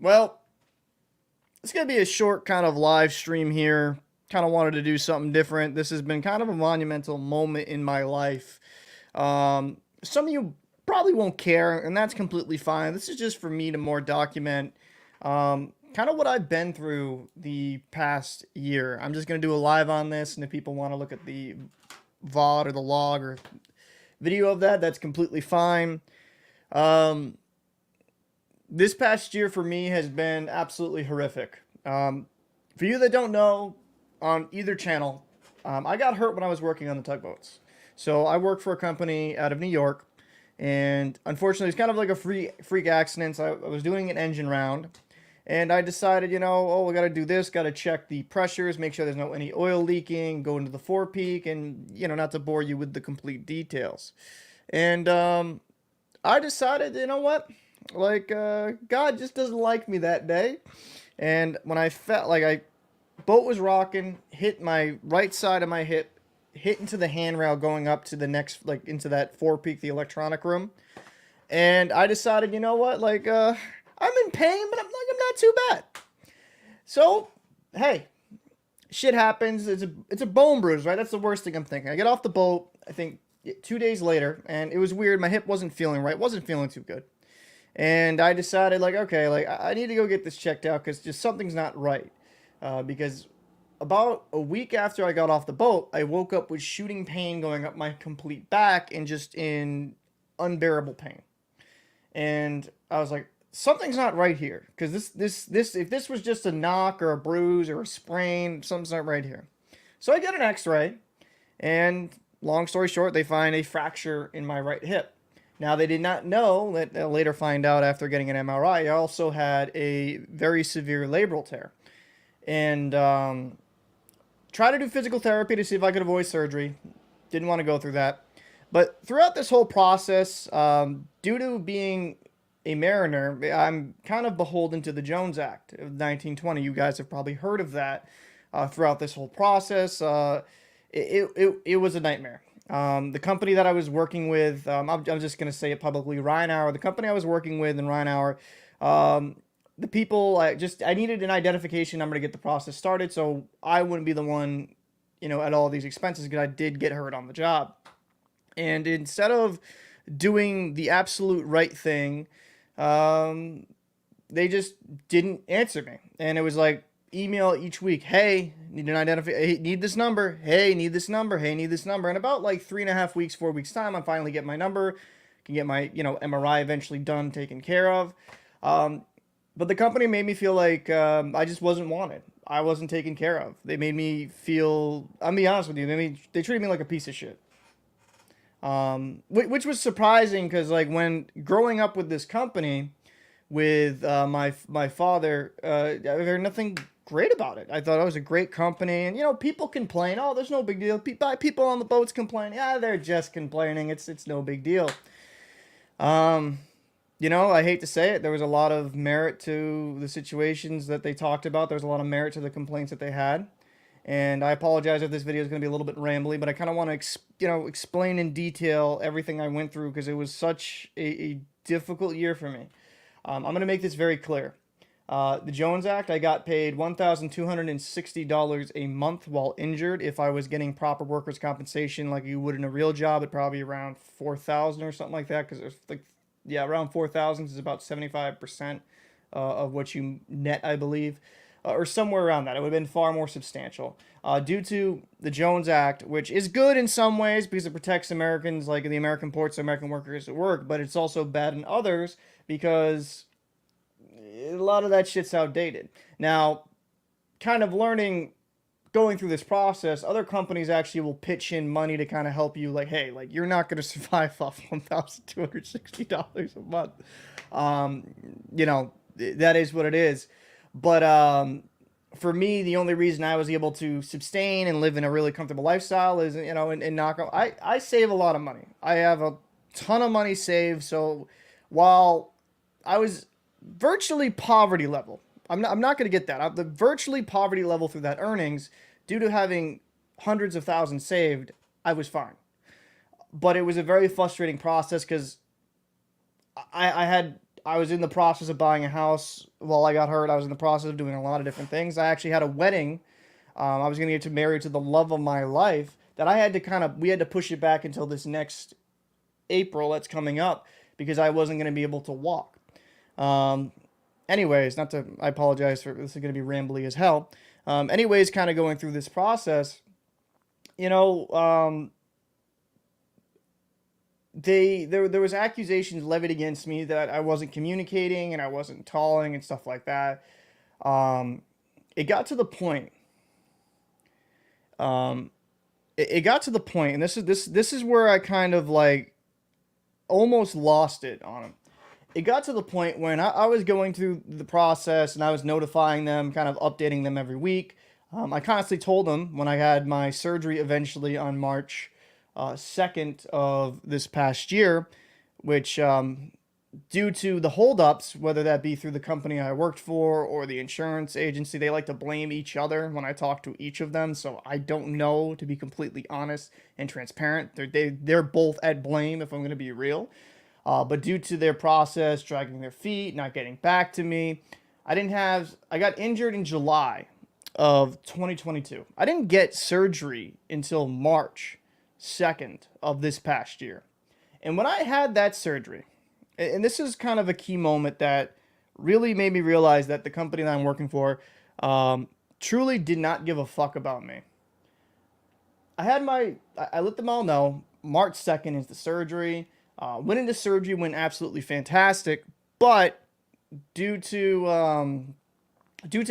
Well, it's going to be a short kind of live stream here. Kind of wanted to do something different. This has been kind of a monumental moment in my life. Some of you probably won't care, and that's completely fine. This is just for me to more document kind of what I've been through the past year. I'm just going to do a live on this, and if people want to look at the VOD or the log or video of that, that's completely fine. Um, this past year for me has been absolutely horrific. For you that don't know, on either channel, I got hurt when I was working on the tugboats. So I work for a company out of New York, and unfortunately, it's kind of like a freak accident. So I was doing an engine round, and I decided, oh, we got to do this, got to check the pressures, make sure there's no any oil leaking, go into the forepeak, and not to bore you with the complete details. And I decided, you know what? Like, God just doesn't like me that day. And when I felt like boat was rocking, hit my right side of my hip, hit into the handrail going up to the next, like, into that forepeak, the electronic room. And I decided, you know what? Like, I'm in pain, but I'm not too bad. So, hey, shit happens. It's a bone bruise, right? That's the worst thing I'm thinking. I get off the boat, I think 2 days later, and it was weird. My hip wasn't feeling right. Wasn't feeling too good. And I decided, like, okay, like, I need to go get this checked out because just something's not right. Because about a week after I got off the boat, I woke up with shooting pain going up my complete back and just in unbearable pain. And I was like, something's not right here. Because this, if this was just a knock or a bruise or a sprain, something's not right here. So I get an x-ray, and long story short, they find a fracture in my right hip. Now, they did not know that they'll later find out after getting an MRI. I also had a very severe labral tear. And try to do physical therapy to see if I could avoid surgery. Didn't want to go through that. But throughout this whole process, due to being a mariner, I'm kind of beholden to the Jones Act of 1920. You guys have probably heard of that throughout this whole process. It was a nightmare. The company that I was working with, I'm just going to say it publicly, Rheinauer, the company I was working with in Rheinauer, the people, I needed an identification number to get the process started, so I wouldn't be the one, at all these expenses, because I did get hurt on the job. And instead of doing the absolute right thing, they just didn't answer me. And it was like, email each week, hey, need an hey, need this number, hey, need this number, hey, need this number. And about like 3.5 weeks, 4 weeks time, I finally get my number, can get my, MRI eventually done, taken care of. But the company made me feel like I just wasn't wanted. I wasn't taken care of. They made me feel, I'll be honest with you, they treated me like a piece of shit. Which was surprising because, like, when growing up with this company, with my father, I heard nothing great about it. I thought it was a great company, and people complain. Oh, there's no big deal. People on the boats complain. Yeah, they're just complaining. It's no big deal. I hate to say it, there was a lot of merit to the situations that they talked about. There was a lot of merit to the complaints that they had. And I apologize if this video is going to be a little bit rambly, but I kind of want to, explain in detail everything I went through because it was such a difficult year for me. I'm going to make this very clear. The Jones Act, I got paid $1,260 a month while injured. If I was getting proper workers' compensation like you would in a real job, it'd probably be around $4,000 or something like that because there's like, yeah, around 4,000 is about 75% of what you net, I believe, or somewhere around that. It would have been far more substantial. Due to the Jones Act, which is good in some ways because it protects Americans, like the American ports, American workers at work, but it's also bad in others because a lot of that shit's outdated. Now, kind of going through this process, other companies actually will pitch in money to kind of help you, like, hey, like, you're not going to survive off $1,260 a month. That is what it is. But for me, the only reason I was able to sustain and live in a really comfortable lifestyle is, and knock on, I save a lot of money. I have a ton of money saved. So while I was virtually poverty level, I'm not going to get that. The virtually poverty level through that earnings, due to having hundreds of thousands saved, I was fine. But it was a very frustrating process because I had I was in the process of buying a house while I got hurt. I was in the process of doing a lot of different things. I actually had a wedding. I was going to get to marry to the love of my life that I had to we had to push it back until this next April that's coming up because I wasn't going to be able to walk. Um, anyways, I apologize for this is going to be rambly as hell. Anyways, kind of going through this process, you know, there was accusations levied against me that I wasn't communicating and I wasn't talling and stuff like that. Um, it got to the point. Um, it got to the point, and this is where I kind of like almost lost it on him. It got to the point when I was going through the process and I was notifying them, kind of updating them every week. I constantly told them when I had my surgery eventually on March 2nd of this past year, which due to the holdups, whether that be through the company I worked for or the insurance agency, they like to blame each other when I talk to each of them. So I don't know, to be completely honest and transparent. They're both at blame if I'm going to be real. But due to their process, dragging their feet, not getting back to me, I got injured in July of 2022. I didn't get surgery until March 2nd of this past year. And when I had that surgery, and this is kind of a key moment that really made me realize that the company that I'm working for truly did not give a fuck about me. I let them all know March 2nd is the surgery. Went into surgery, went absolutely fantastic, but due to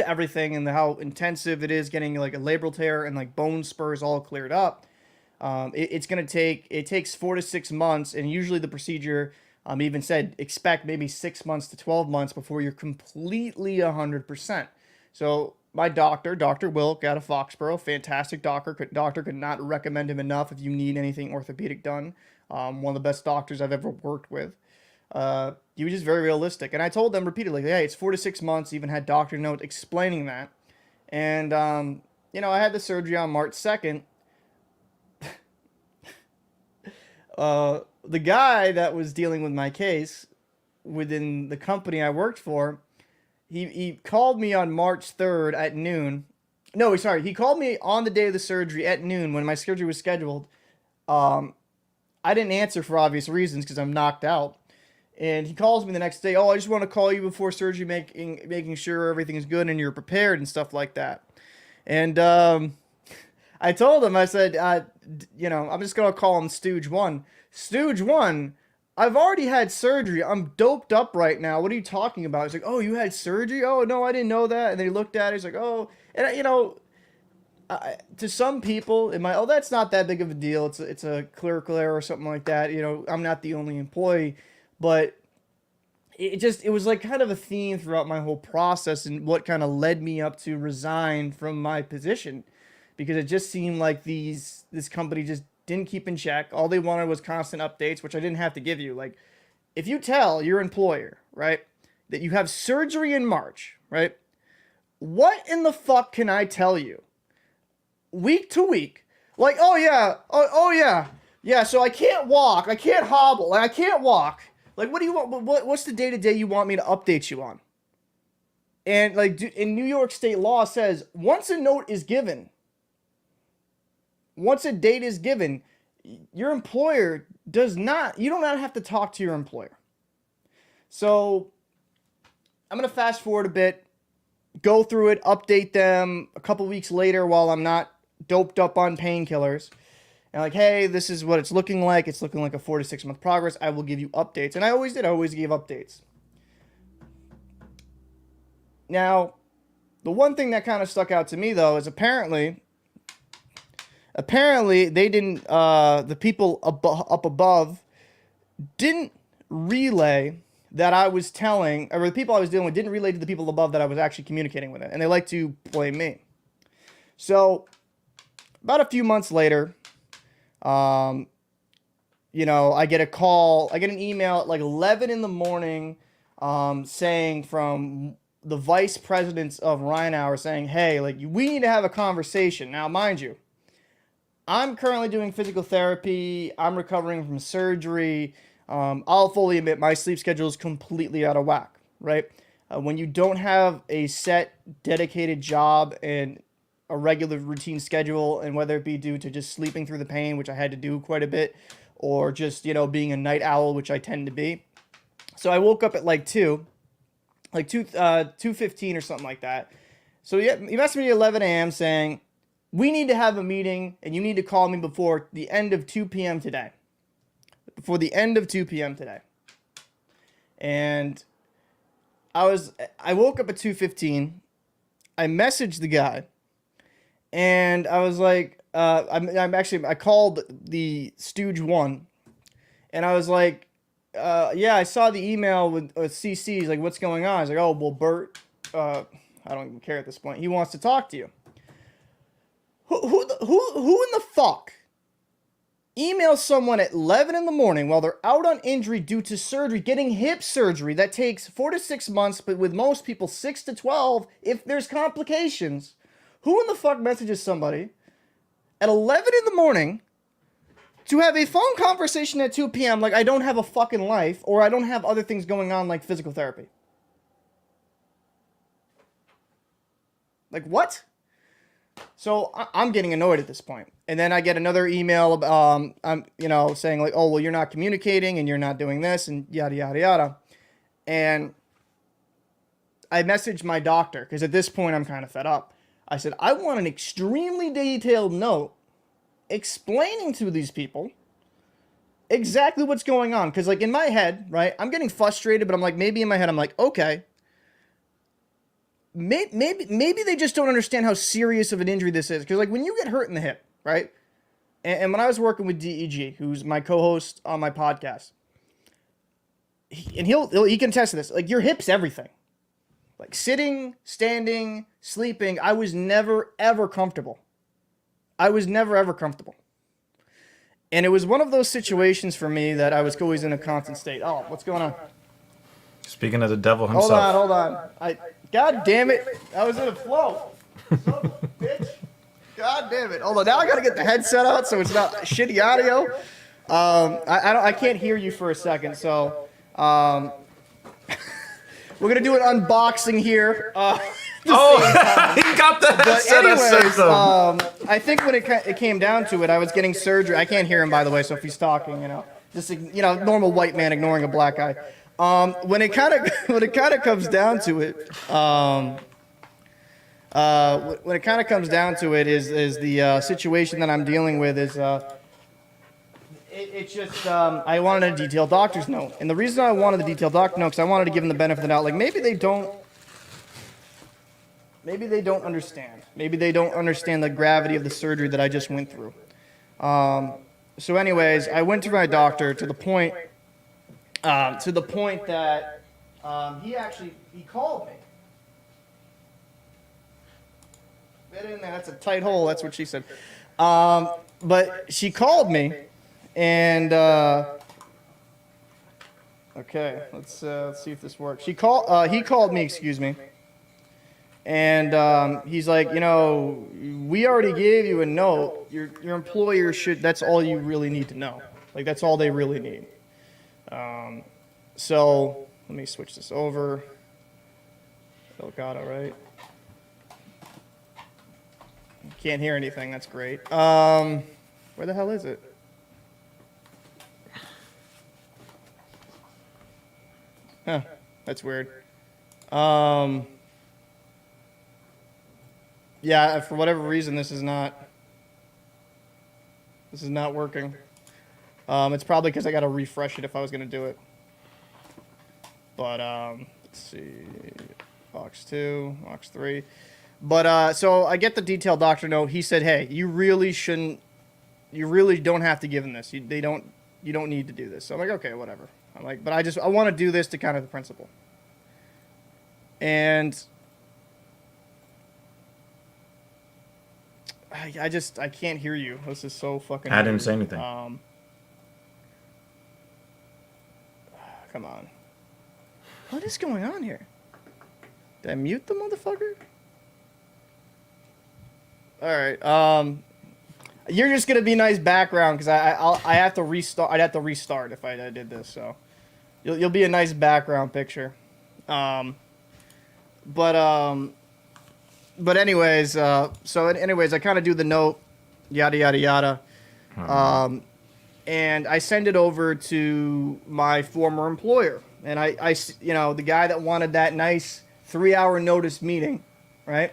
everything and how intensive it is getting like a labral tear and like bone spurs all cleared up, it takes 4 to 6 months, and usually the procedure even said expect maybe 6 months to 12 months before you're completely 100%. So my doctor, Dr. Wilk out of Foxborough, fantastic doctor. Could not recommend him enough if you need anything orthopedic done. One of the best doctors I've ever worked with. He was just very realistic. And I told them repeatedly, hey, it's 4 to 6 months. Even had doctor note explaining that. And, I had the surgery on March 2nd. The guy that was dealing with my case within the company I worked for, he called me on March 3rd at noon. No, sorry. He called me on the day of the surgery at noon when my surgery was scheduled. I didn't answer for obvious reasons because I'm knocked out. And he calls me the next day. Oh, I just want to call you before surgery, making sure everything is good and you're prepared and stuff like that. And I told him, I said, I'm just going to call him Stooge 1. Stooge 1, I've already had surgery. I'm doped up right now. What are you talking about? He's like, oh, you had surgery? Oh, no, I didn't know that. And then he looked at it. He's like, oh. And, to some people, that's not that big of a deal. It's a clerical error or something like that. I'm not the only employee. But it was like kind of a theme throughout my whole process and what kind of led me up to resign from my position. Because it just seemed like this company just didn't keep in check. All they wanted was constant updates, which I didn't have to give you. Like, if you tell your employer, right, that you have surgery in March, right, what in the fuck can I tell you? Week to week. Like, oh yeah. Yeah, so I can't walk, I can't hobble, and I can't walk. Like, what do you want? What's the day-to-day you want me to update you on? And, like, in New York state law says, once a note is given, once a date is given, your employer you do not have to talk to your employer. So, I'm going to fast forward a bit, go through it, update them a couple weeks later while I'm not doped up on painkillers. And like, hey, this is what it's looking like. It's looking like a 4 to 6 month progress. I will give you updates. And I always did. I always gave updates. Now, the one thing that kind of stuck out to me, though, is apparently they didn't, the people up above didn't relay that I was telling, or the people I was dealing with didn't relay to the people above that I was actually communicating with it. And they like to blame me. So, about a few months later, I get a call, I get an email at like 11 in the morning, saying from the vice presidents of Rheinauer saying, hey, like, we need to have a conversation. Now, mind you, I'm currently doing physical therapy. I'm recovering from surgery. I'll fully admit my sleep schedule is completely out of whack, right? When you don't have a set, dedicated job and a regular routine schedule, and whether it be due to just sleeping through the pain, which I had to do quite a bit, or just, being a night owl, which I tend to be. So I woke up at like 2:15 or something like that. So yeah, he messaged me at 11 a.m. saying, we need to have a meeting and you need to call me before the end of 2 p.m. today. Before the end of 2 p.m. today. And I woke up at 2:15. I messaged the guy and I was like, I called the Stooge 1 and I was like, yeah, I saw the email with CC. He's like, what's going on? I was like, oh, well, Bert, I don't even care at this point. He wants to talk to you. Who in the fuck emails someone at 11 in the morning while they're out on injury due to surgery, getting hip surgery that takes 4 to 6 months, but with most people 6 to 12 if there's complications? Who in the fuck messages somebody at 11 in the morning to have a phone conversation at 2 p.m. like I don't have a fucking life or I don't have other things going on like physical therapy? Like, what? So I'm getting annoyed at this point. And then I get another email, saying like, oh, well, you're not communicating and you're not doing this and yada, yada, yada. And I messaged my doctor because at this point I'm kind of fed up. I said, I want an extremely detailed note explaining to these people exactly what's going on. Because like in my head, right, I'm getting frustrated, but I'm like, maybe in my head, I'm like, okay, maybe they just don't understand how serious of an injury this is. Because like when you get hurt in the hip, right? And when I was working with DEG, who's my co-host on my podcast, he can attest to this. Like your hip's everything. Like sitting, standing, sleeping. I was never ever comfortable. And it was one of those situations for me that I was always in a constant state. Oh, what's going on? Speaking of the devil himself. Hold on. God damn it. I was in a flow. Son of a bitch. God damn it. Hold on. Now I got to get the headset out so it's not shitty audio. I can't hear you for a second. So we're going to do an unboxing here. He got the headset. Anyways, I think when it came down to it, I was getting surgery. I can't hear him, by the way, so if he's talking, just normal white man ignoring a black guy. When it kind of comes down to it, is the situation that I'm dealing with is it's just I wanted a detailed doctor's note, and the reason I wanted the detailed doctor note because I wanted to give them the benefit of the doubt. Like maybe they don't understand. Maybe they don't understand the gravity of the surgery that I just went through. So, anyways, I went to my doctor to the point that he called me. Get in there. That's a tight hole. That's what she said. But she called me, and okay, let's see if this works. He called me. Excuse me. And he's like, we already gave you a note. Your employer should. That's all you really need to know. Like that's all they really need. So let me switch this over. Elgato, right? Can't hear anything. That's great. Where the hell is it? Huh. That's weird. Yeah, for whatever reason, this is not working. It's probably because I got to refresh it if I was going to do it. But, let's see. Box 2, box 3. But, so I get the detailed doctor note. He said, hey, you really don't have to give them this. You don't need to do this. So I'm like, okay, whatever. I'm like, but I want to do this to kind of the principle. And I can't hear you. This is so fucking I didn't say anything. Come on. What is going on here? Did I mute the motherfucker? All right. You're just gonna be nice background because I have to restart. I'd have to restart if I did this. So you'll be a nice background picture. But anyways, anyways, I kind of do the note, yada yada yada, and I send it over to my former employer, and I the guy that wanted that nice 3-hour notice meeting, right?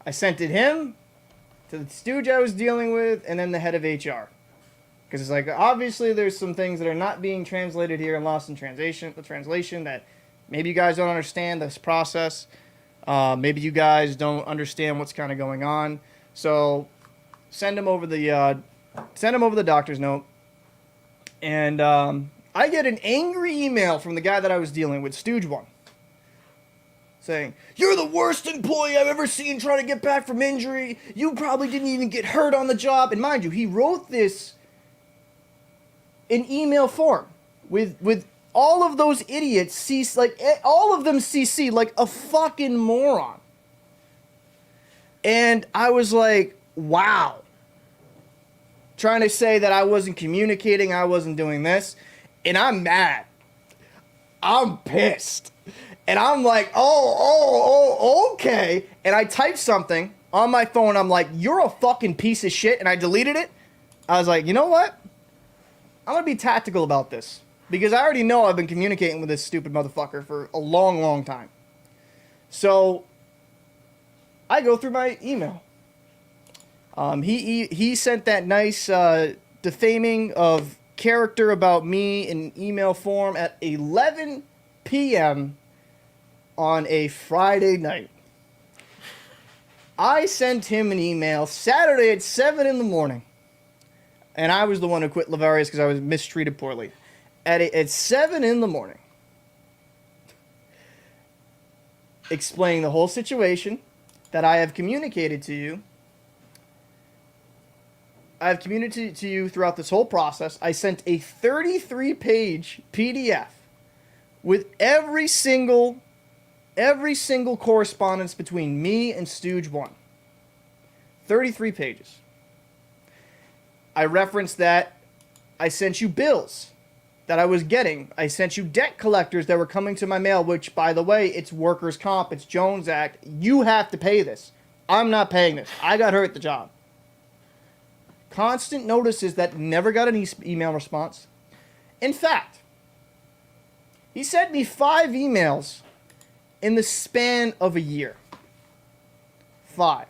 I sent it him, to the stooge I was dealing with, and then the head of HR. Because it's like, obviously there's some things that are not being translated here and lost in the translation that maybe you guys don't understand this process. Maybe you guys don't understand what's kind of going on. So send him over the doctor's note. And I get an angry email from the guy that I was dealing with, Stooge 1. Saying, "You're the worst employee I've ever seen trying to get back from injury. You probably didn't even get hurt on the job." And mind you, he wrote this in email form with all of those idiots, all of them CC like a fucking moron. And I was like, wow. Trying to say that I wasn't communicating, I wasn't doing this. And I'm mad. I'm pissed. And I'm like, okay. And I typed something on my phone. I'm like, "You're a fucking piece of shit." And I deleted it. I was like, you know what? I'm going to be tactical about this. Because I already know I've been communicating with this stupid motherfucker for a long, long time. So I go through my email. He sent that nice defaming of character about me in email form at 11 p.m. on a Friday night. I sent him an email Saturday at 7 in the morning. And I was the one who quit Lavarius because I was mistreated poorly. At 7 in the morning. Explaining the whole situation that I have communicated to you. I have communicated to you throughout this whole process. I sent a 33-page PDF with every single correspondence between me and Stooge 1. 33 pages. I referenced that I sent you bills that I was getting. I sent you debt collectors that were coming to my mail, which, by the way, it's workers' comp, it's Jones Act. You have to pay this. I'm not paying this. I got hurt at the job. Constant notices that never got an email response. In fact, he sent me 5 emails in the span of a year. 5.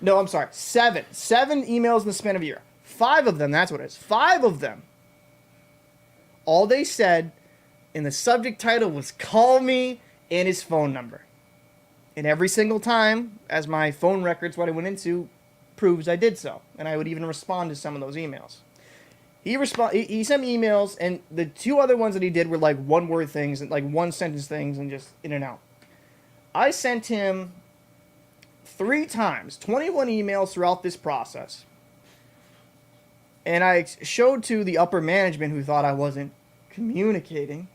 No, I'm sorry. 7. 7 emails in the span of a year. 5 of them, that's what it is. 5 of them. All they said in the subject title was "call me" and his phone number. And every single time, as my phone records, what I went into, proves I did so. And I would even respond to some of those emails. He sent me emails, and the 2 other ones that he did were like one-word things, and like one-sentence things, and just in and out. I sent him 3 times, 21 emails throughout this process. And I showed to the upper management, who thought I wasn't communicating,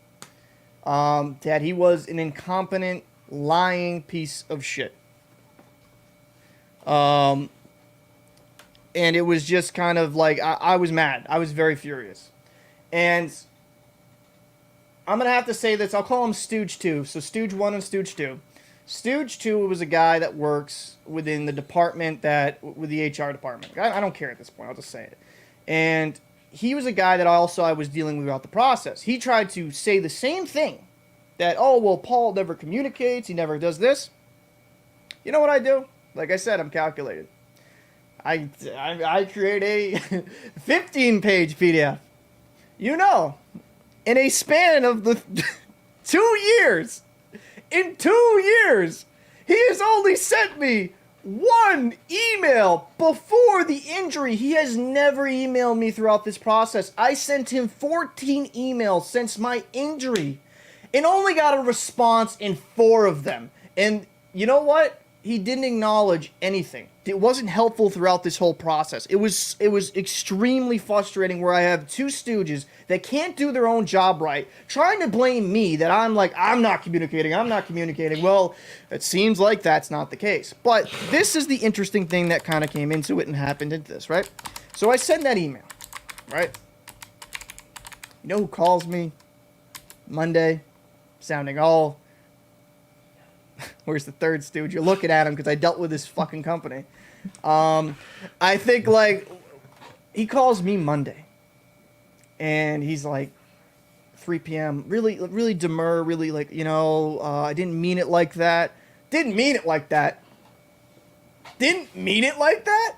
that he was an incompetent, lying piece of shit. And it was just kind of like, I was mad. I was very furious. And I'm going to have to say this. I'll call him Stooge 2. So Stooge 1 and Stooge 2. Stooge 2 was a guy that works within the department with the HR department. I don't care at this point. I'll just say it. And he was a guy that I was dealing with throughout the process. He tried to say the same thing. That, oh, well, Paul never communicates. He never does this. You know what I do? Like I said, I'm calculated. I create a 15-page PDF. You know, in a span of the 2 years. In 2 years, he has only sent me 1 email before the injury. He has never emailed me throughout this process. I sent him 14 emails since my injury and only got a response in 4 of them. And you know what? He didn't acknowledge anything. it wasn't helpful throughout this whole process. It was extremely frustrating where I have two stooges that can't do their own job right, trying to blame me that I'm not communicating. Well, it seems like that's not the case. But this is the interesting thing that kind of came into it and happened into this, right? So I send that email, right? You know who calls me Monday, sounding all... Where's the third stooge? You're looking at him because I dealt with this fucking company. I think, like, he calls me Monday. And he's like, 3 p.m. Really, really demur, really like, I didn't mean it like that. Didn't mean it like that. Didn't mean it like that?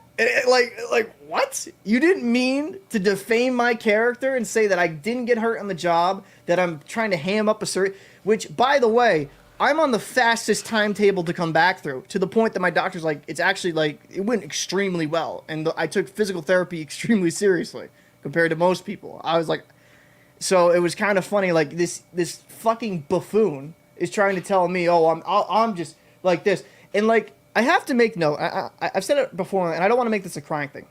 Like, what? You didn't mean to defame my character and say that I didn't get hurt on the job, that I'm trying to ham up a certain... Which, by the way... I'm on the fastest timetable to come back through, to the point that my doctor's like, it's actually like, it went extremely well. And I took physical therapy extremely seriously compared to most people. I was like, so it was kind of funny, like this fucking buffoon is trying to tell me, oh, I'm just like this. And like, I have to make note, I've said it before, and I don't want to make this a crying thing.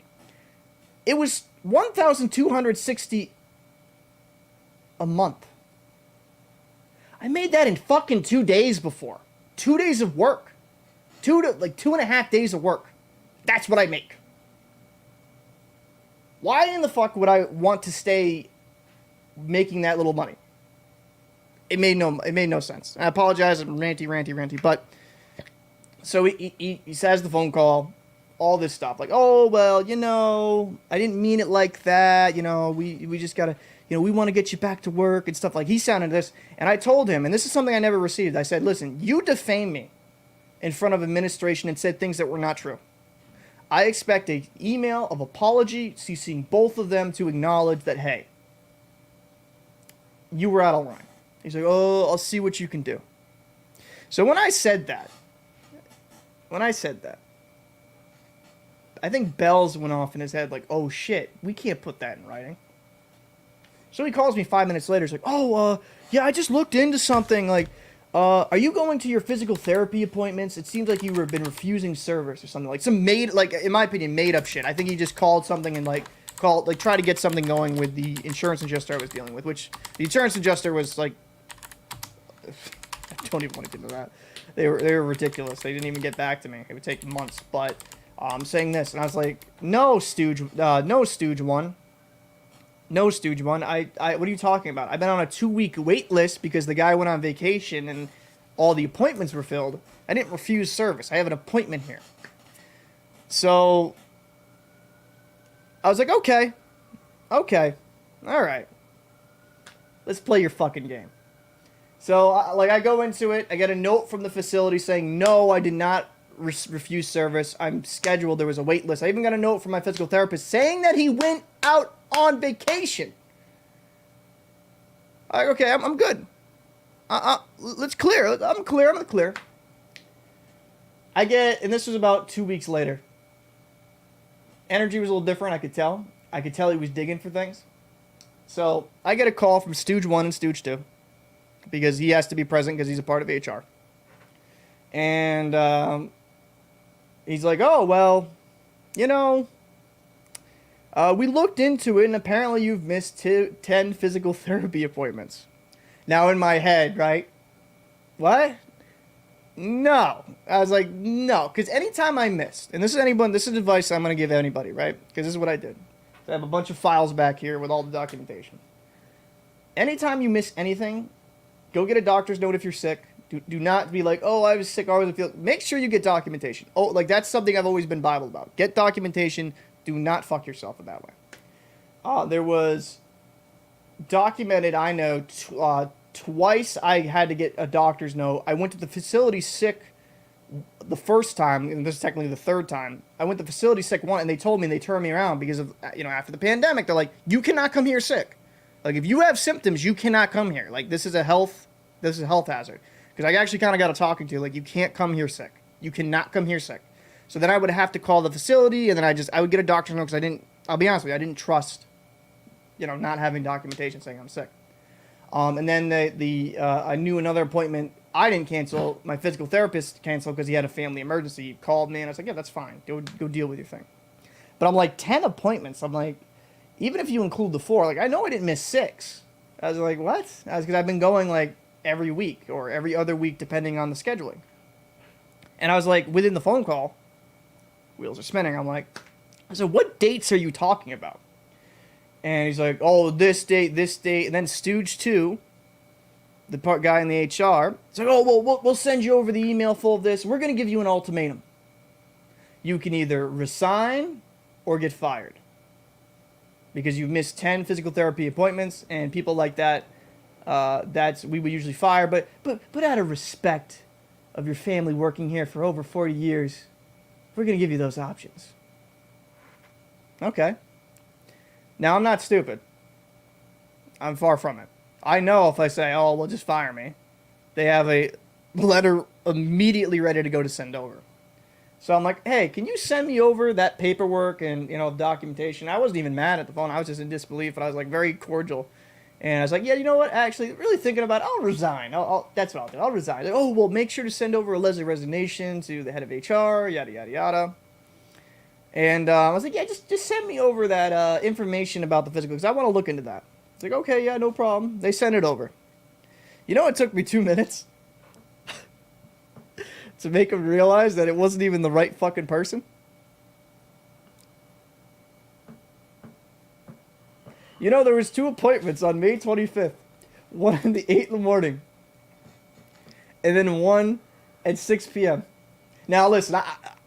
It was 1,260 a month. I made that in fucking 2 days before. 2 days of work. 2.5 days of work. That's what I make. Why in the fuck would I want to stay making that little money? It made no sense. I apologize, I'm ranty, but so he says the phone call, all this stuff, like, oh well, I didn't mean it like that, we just gotta, we want to get you back to work and stuff. Like, he sounded this, and I told him, and this is something I never received. I said, listen, you defamed me in front of administration and said things that were not true. I expect an email of apology, CCing both of them to acknowledge that, hey, you were out of line. He's like, oh, I'll see what you can do. So when I said that, I think bells went off in his head like, oh shit, we can't put that in writing. So he calls me 5 minutes later. He's like, oh, yeah, I just looked into something. Like, are you going to your physical therapy appointments? It seems like you have been refusing service or something. Like some in my opinion, made up shit. I think he just called something and try to get something going with the insurance adjuster I was dealing with, which the insurance adjuster was like, I don't even want to get into that. They were ridiculous. They didn't even get back to me. It would take months. But I'm saying this, and I was like, no, Stooge one. No, Stooge one. What are you talking about? I've been on a 2-week wait list because the guy went on vacation and all the appointments were filled. I didn't refuse service. I have an appointment here. So I was like, okay, all right. Let's play your fucking game. So I go into it. I get a note from the facility saying, no, I did not refuse service. I'm scheduled. There was a wait list. I even got a note from my physical therapist saying that he went out on vacation. Like, okay, I'm good. Let's clear. I'm clear. And this was about 2 weeks later. Energy was a little different, I could tell. I could tell he was digging for things. So I get a call from Stooge 1 and Stooge 2. Because he has to be present because he's a part of HR. And he's like, oh, well, we looked into it, and apparently you've missed 10 physical therapy appointments. Now, in my head, right? What? No. I was like, no. Because anytime I missed, and this is advice I'm going to give anybody, right? Because this is what I did. So I have a bunch of files back here with all the documentation. Anytime you miss anything, go get a doctor's note if you're sick. Do not be like, oh, I was sick, I wasn't feeling. Make sure you get documentation. Oh, like that's something I've always been Bible about. Get documentation. Do not fuck yourself in that way. There was documented, I know, twice I had to get a doctor's note. I went to the facility sick the first time, and this is technically the third time. I went to the facility sick one, and they told me, and they turned me around because of, after the pandemic, they're like, you cannot come here sick. Like, if you have symptoms, you cannot come here. Like, this is a health hazard. Because I actually kind of got a talking to, like, you can't come here sick. You cannot come here sick. So then I would have to call the facility, and then I would get a doctor's note because I'll be honest with you, I didn't trust, not having documentation saying I'm sick. And then I knew another appointment I didn't cancel. My physical therapist canceled because he had a family emergency. He called me, and I was like, yeah, that's fine. Go deal with your thing. But I'm like, 10 appointments. I'm like, even if you include the 4, like, I know I didn't miss 6. I was like, what? Because I've been going, like, every week or every other week, depending on the scheduling. And I was like, within the phone call, wheels are spinning. I'm like, so what dates are you talking about? And he's like, oh, this date. And then Stooge 2, the part guy in the HR, it's like, oh, well, we'll send you over the email full of this. We're going to give you an ultimatum. You can either resign or get fired. Because you've missed 10 physical therapy appointments, and people like that, we would usually fire. But out of respect of your family working here for over 40 years, we're going to give you those options. Okay. Now, I'm not stupid. I'm far from it. I know if I say, oh, well, just fire me, they have a letter immediately ready to go to send over. So I'm like, hey, can you send me over that paperwork and, documentation? I wasn't even mad at the phone. I was just in disbelief, but I was, like, very cordial. And I was like, yeah, you know what? Actually, really thinking about it, I'll resign. That's what I'll do. I'll resign. Like, oh, well, make sure to send over a letter of resignation to the head of HR, yada, yada, yada. And I was like, yeah, just send me over that information about the physical, because I want to look into that. It's like, okay, yeah, no problem. They sent it over. You know, it took me 2 minutes to make them realize that it wasn't even the right fucking person. You know, there was 2 appointments on May 25th. One in the 8 in the morning. And then one at 6 p.m. Now, listen,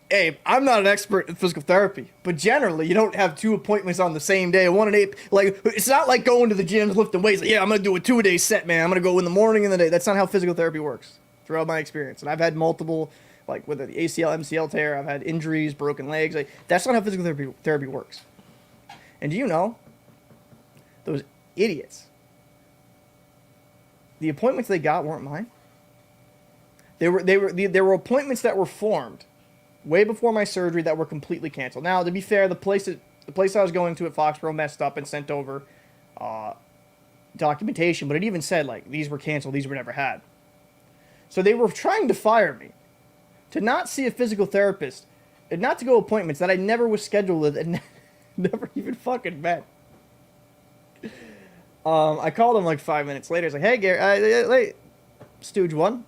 hey, I'm not an expert in physical therapy, but generally, you don't have 2 appointments on the same day. 1 and 8, like, it's not like going to the gym, lifting weights. Like, yeah, I'm going to do a 2-a-day set, man. I'm going to go in the morning and the day. That's not how physical therapy works, throughout my experience. And I've had multiple, like, with the ACL, MCL tear, I've had injuries, broken legs. Like, that's not how physical therapy works. And do you know, those idiots, the appointments they got weren't mine. There were appointments that were formed way before my surgery that were completely canceled. Now, to be fair, the place I was going to at Foxborough messed up and sent over documentation, but it even said, like, these were canceled, these were never had. So they were trying to fire me, to not see a physical therapist, and not to go appointments that I never was scheduled with and never even fucking met. I called him like 5 minutes later. I was like, hey, Gary, Stooge 1,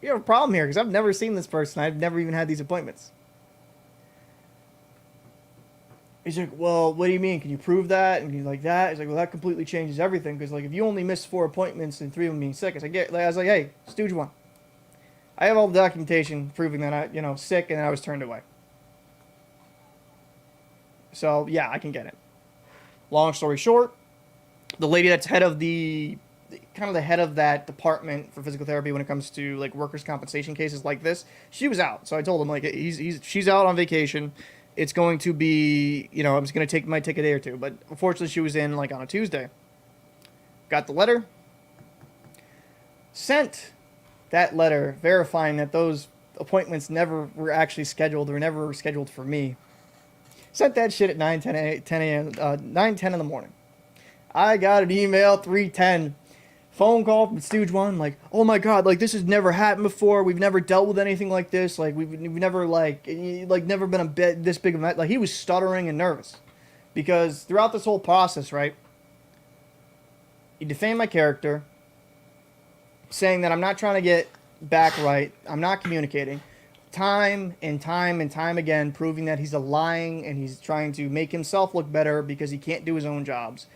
you have a problem here because I've never seen this person. I've never even had these appointments. He's like, well, what do you mean? Can you prove that? And he's like, that? He's like, well, that completely changes everything because, like, if you only miss 4 appointments and 3 of them being sick, I was like, hey, Stooge 1, I have all the documentation proving that I, sick and I was turned away. So, yeah, I can get it. Long story short, the lady that's head of the head of that department for physical therapy when it comes to, like, workers' compensation cases like this, she was out. So I told him, like, she's out on vacation. It's going to be, it's going to might take a day or 2. But unfortunately, she was in, like, on a Tuesday. Got the letter. Sent that letter verifying that those appointments never were actually scheduled or never were scheduled for me. Sent that shit at 9:10 in the morning. I got an email 3:10. Phone call from Stooge 1, like, oh my god, like, this has never happened before. We've never dealt with anything like this. Like, we've never, never been this big of a... Like, he was stuttering and nervous. Because throughout this whole process, right, he defamed my character, saying that I'm not trying to get back right. I'm not communicating. Time and time and time again, proving that he's lying and he's trying to make himself look better because he can't do his own jobs.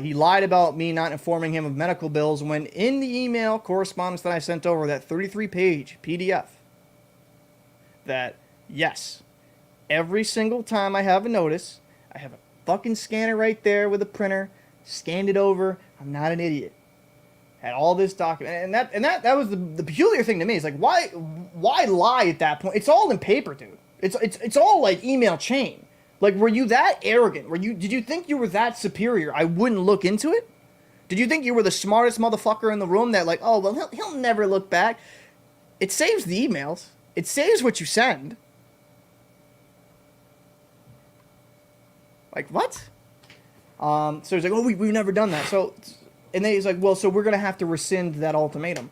He lied about me not informing him of medical bills when in the email correspondence that I sent over, that 33-page PDF, that, yes, every single time I have a notice, I have a fucking scanner right there with a printer, scanned it over, I'm not an idiot. Had all this document, and that was the peculiar thing to me. It's like, why lie at that point? It's all in paper, dude. It's all like email chain. Like, were you that arrogant? Did you think you were that superior? I wouldn't look into it? Did you think you were the smartest motherfucker in the room that, like, oh, well, he'll never look back? It saves the emails. It saves what you send. Like, what? So he's like, oh, we've never done that. So, and then he's like, well, so we're going to have to rescind that ultimatum.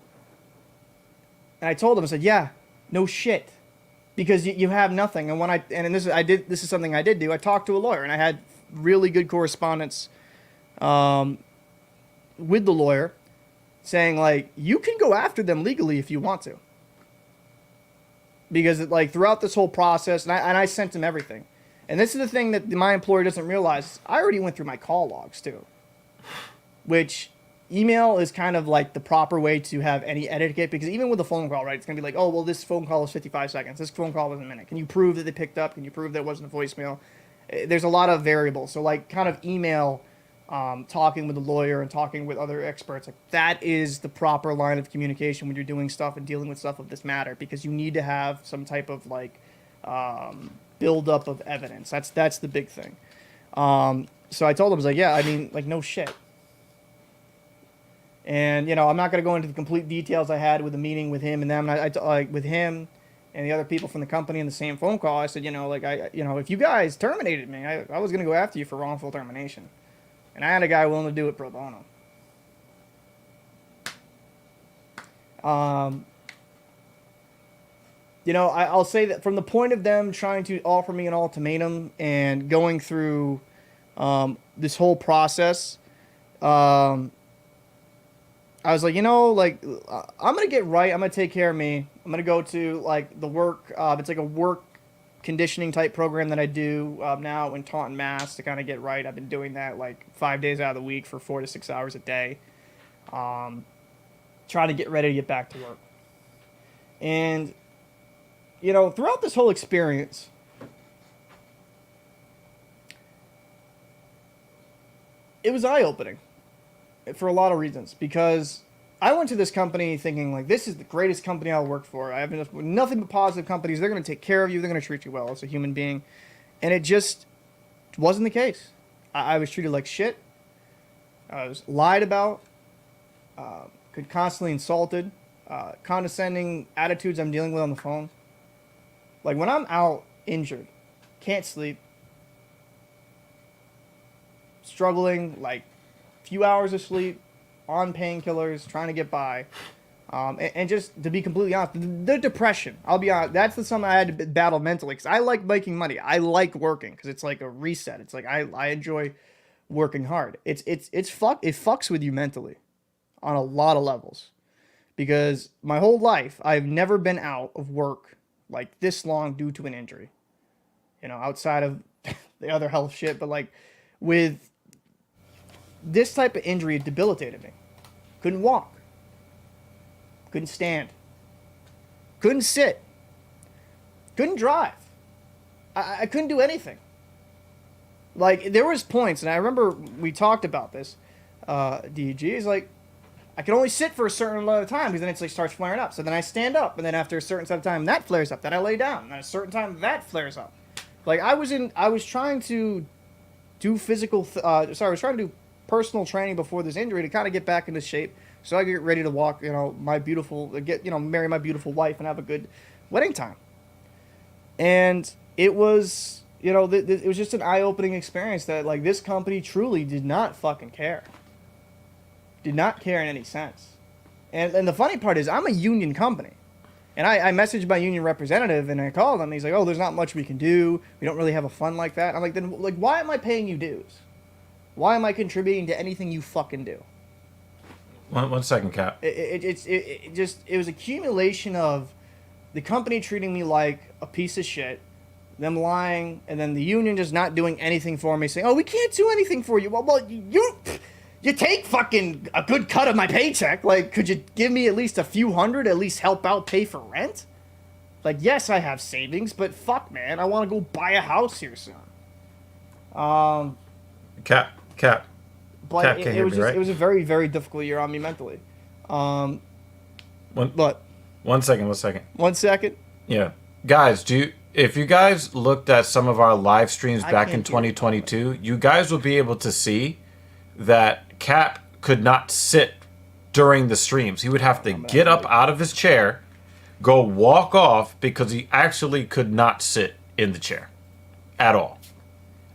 And I told him, I said, yeah, no shit. Because you have nothing. And when this is something I did do. I talked to a lawyer, and I had really good correspondence with the lawyer saying, like, you can go after them legally if you want to. Because, like, throughout this whole process, and I sent him everything. And this is the thing that my employer doesn't realize. I already went through my call logs, too. Which, email is kind of, like, the proper way to have any etiquette. Because even with a phone call, right, it's going to be like, oh, well, this phone call is 55 seconds. This phone call was a minute. Can you prove that they picked up? Can you prove that it wasn't a voicemail? There's a lot of variables. So, like, kind of email, talking with the lawyer and talking with other experts, like, that is the proper line of communication when you're doing stuff and dealing with stuff of this matter. Because you need to have some type of, like, buildup of evidence. That's the big thing. So I told him, I was like, yeah, I mean, like, no shit. And, you know, I'm not going to go into the complete details I had with the meeting with him and them. Like, with him and the other people from the company in the same phone call, I said, you know, like, if you guys terminated me, I was going to go after you for wrongful termination. And I had a guy willing to do it pro bono. You know, I'll say that from the point of them trying to offer me an ultimatum and going through this whole process, I was like, you know, like, I'm going to get right. I'm going to take care of me. I'm going to go to, like, the work. It's like a work conditioning type program that I do now in Taunton, Mass. to kind of get right. I've been doing that, like, 5 days out of the week for 4 to 6 hours a day. Trying to get ready to get back to work. And, you know, throughout this whole experience, it was eye-opening. For a lot of reasons, because I went to this company thinking, like, this is the greatest company I'll work for. I have nothing but positive companies. They're going to take care of you. They're going to treat you well as a human being. And it just wasn't the case. I was treated like shit. I was lied about. Constantly insulted. Condescending attitudes I'm dealing with on the phone. Like, when I'm out injured, can't sleep, struggling, like, few hours of sleep, on painkillers, trying to get by, and just to be completely honest, the depression. I'll be honest, that's the something I had to battle mentally, because I like making money. I like working because it's like a reset. It's like I enjoy working hard. It fucks with you mentally on a lot of levels, because my whole life I've never been out of work like this long due to an injury. You know, outside of the other health shit, but like with this type of injury, it debilitated me. Couldn't walk. Couldn't stand. Couldn't sit. Couldn't drive. I couldn't do anything. Like, there was points, and I remember we talked about this, DG, is like, I can only sit for a certain amount of time, because then it's like starts flaring up. So then I stand up, and then after a certain set of time, that flares up. Then I lay down, and then a certain time, that flares up. Like, I was trying to do I was trying to do personal training before this injury to kind of get back into shape, so I get ready to walk, you know, marry my beautiful wife and have a good wedding time. And it was, you know, it was just an eye-opening experience that, like, this company truly did not fucking care. Did not care in any sense. And the funny part is, I'm a union company. And I messaged my union representative, and I called him, and he's like, oh, there's not much we can do. We don't really have a fund like that. I'm like, then, like, why am I paying you dues? Why am I contributing to anything you fucking do? One second, Cap. It was accumulation of the company treating me like a piece of shit, them lying, and then the union just not doing anything for me, saying, oh, we can't do anything for you. Well, you take fucking a good cut of my paycheck. Like, could you give me at least a few hundred, at least help out pay for rent? Like, yes, I have savings, but fuck, man, I want to go buy a house here soon. Cap. But Cap, it was just, right? It was a very, very difficult year on me mentally. One second. 1 second? Yeah. Guys, if you guys looked at some of our live streams back in 2022, you guys will be able to see that Cap could not sit during the streams. He would have to get up out of his chair, go walk off, because he actually could not sit in the chair at all.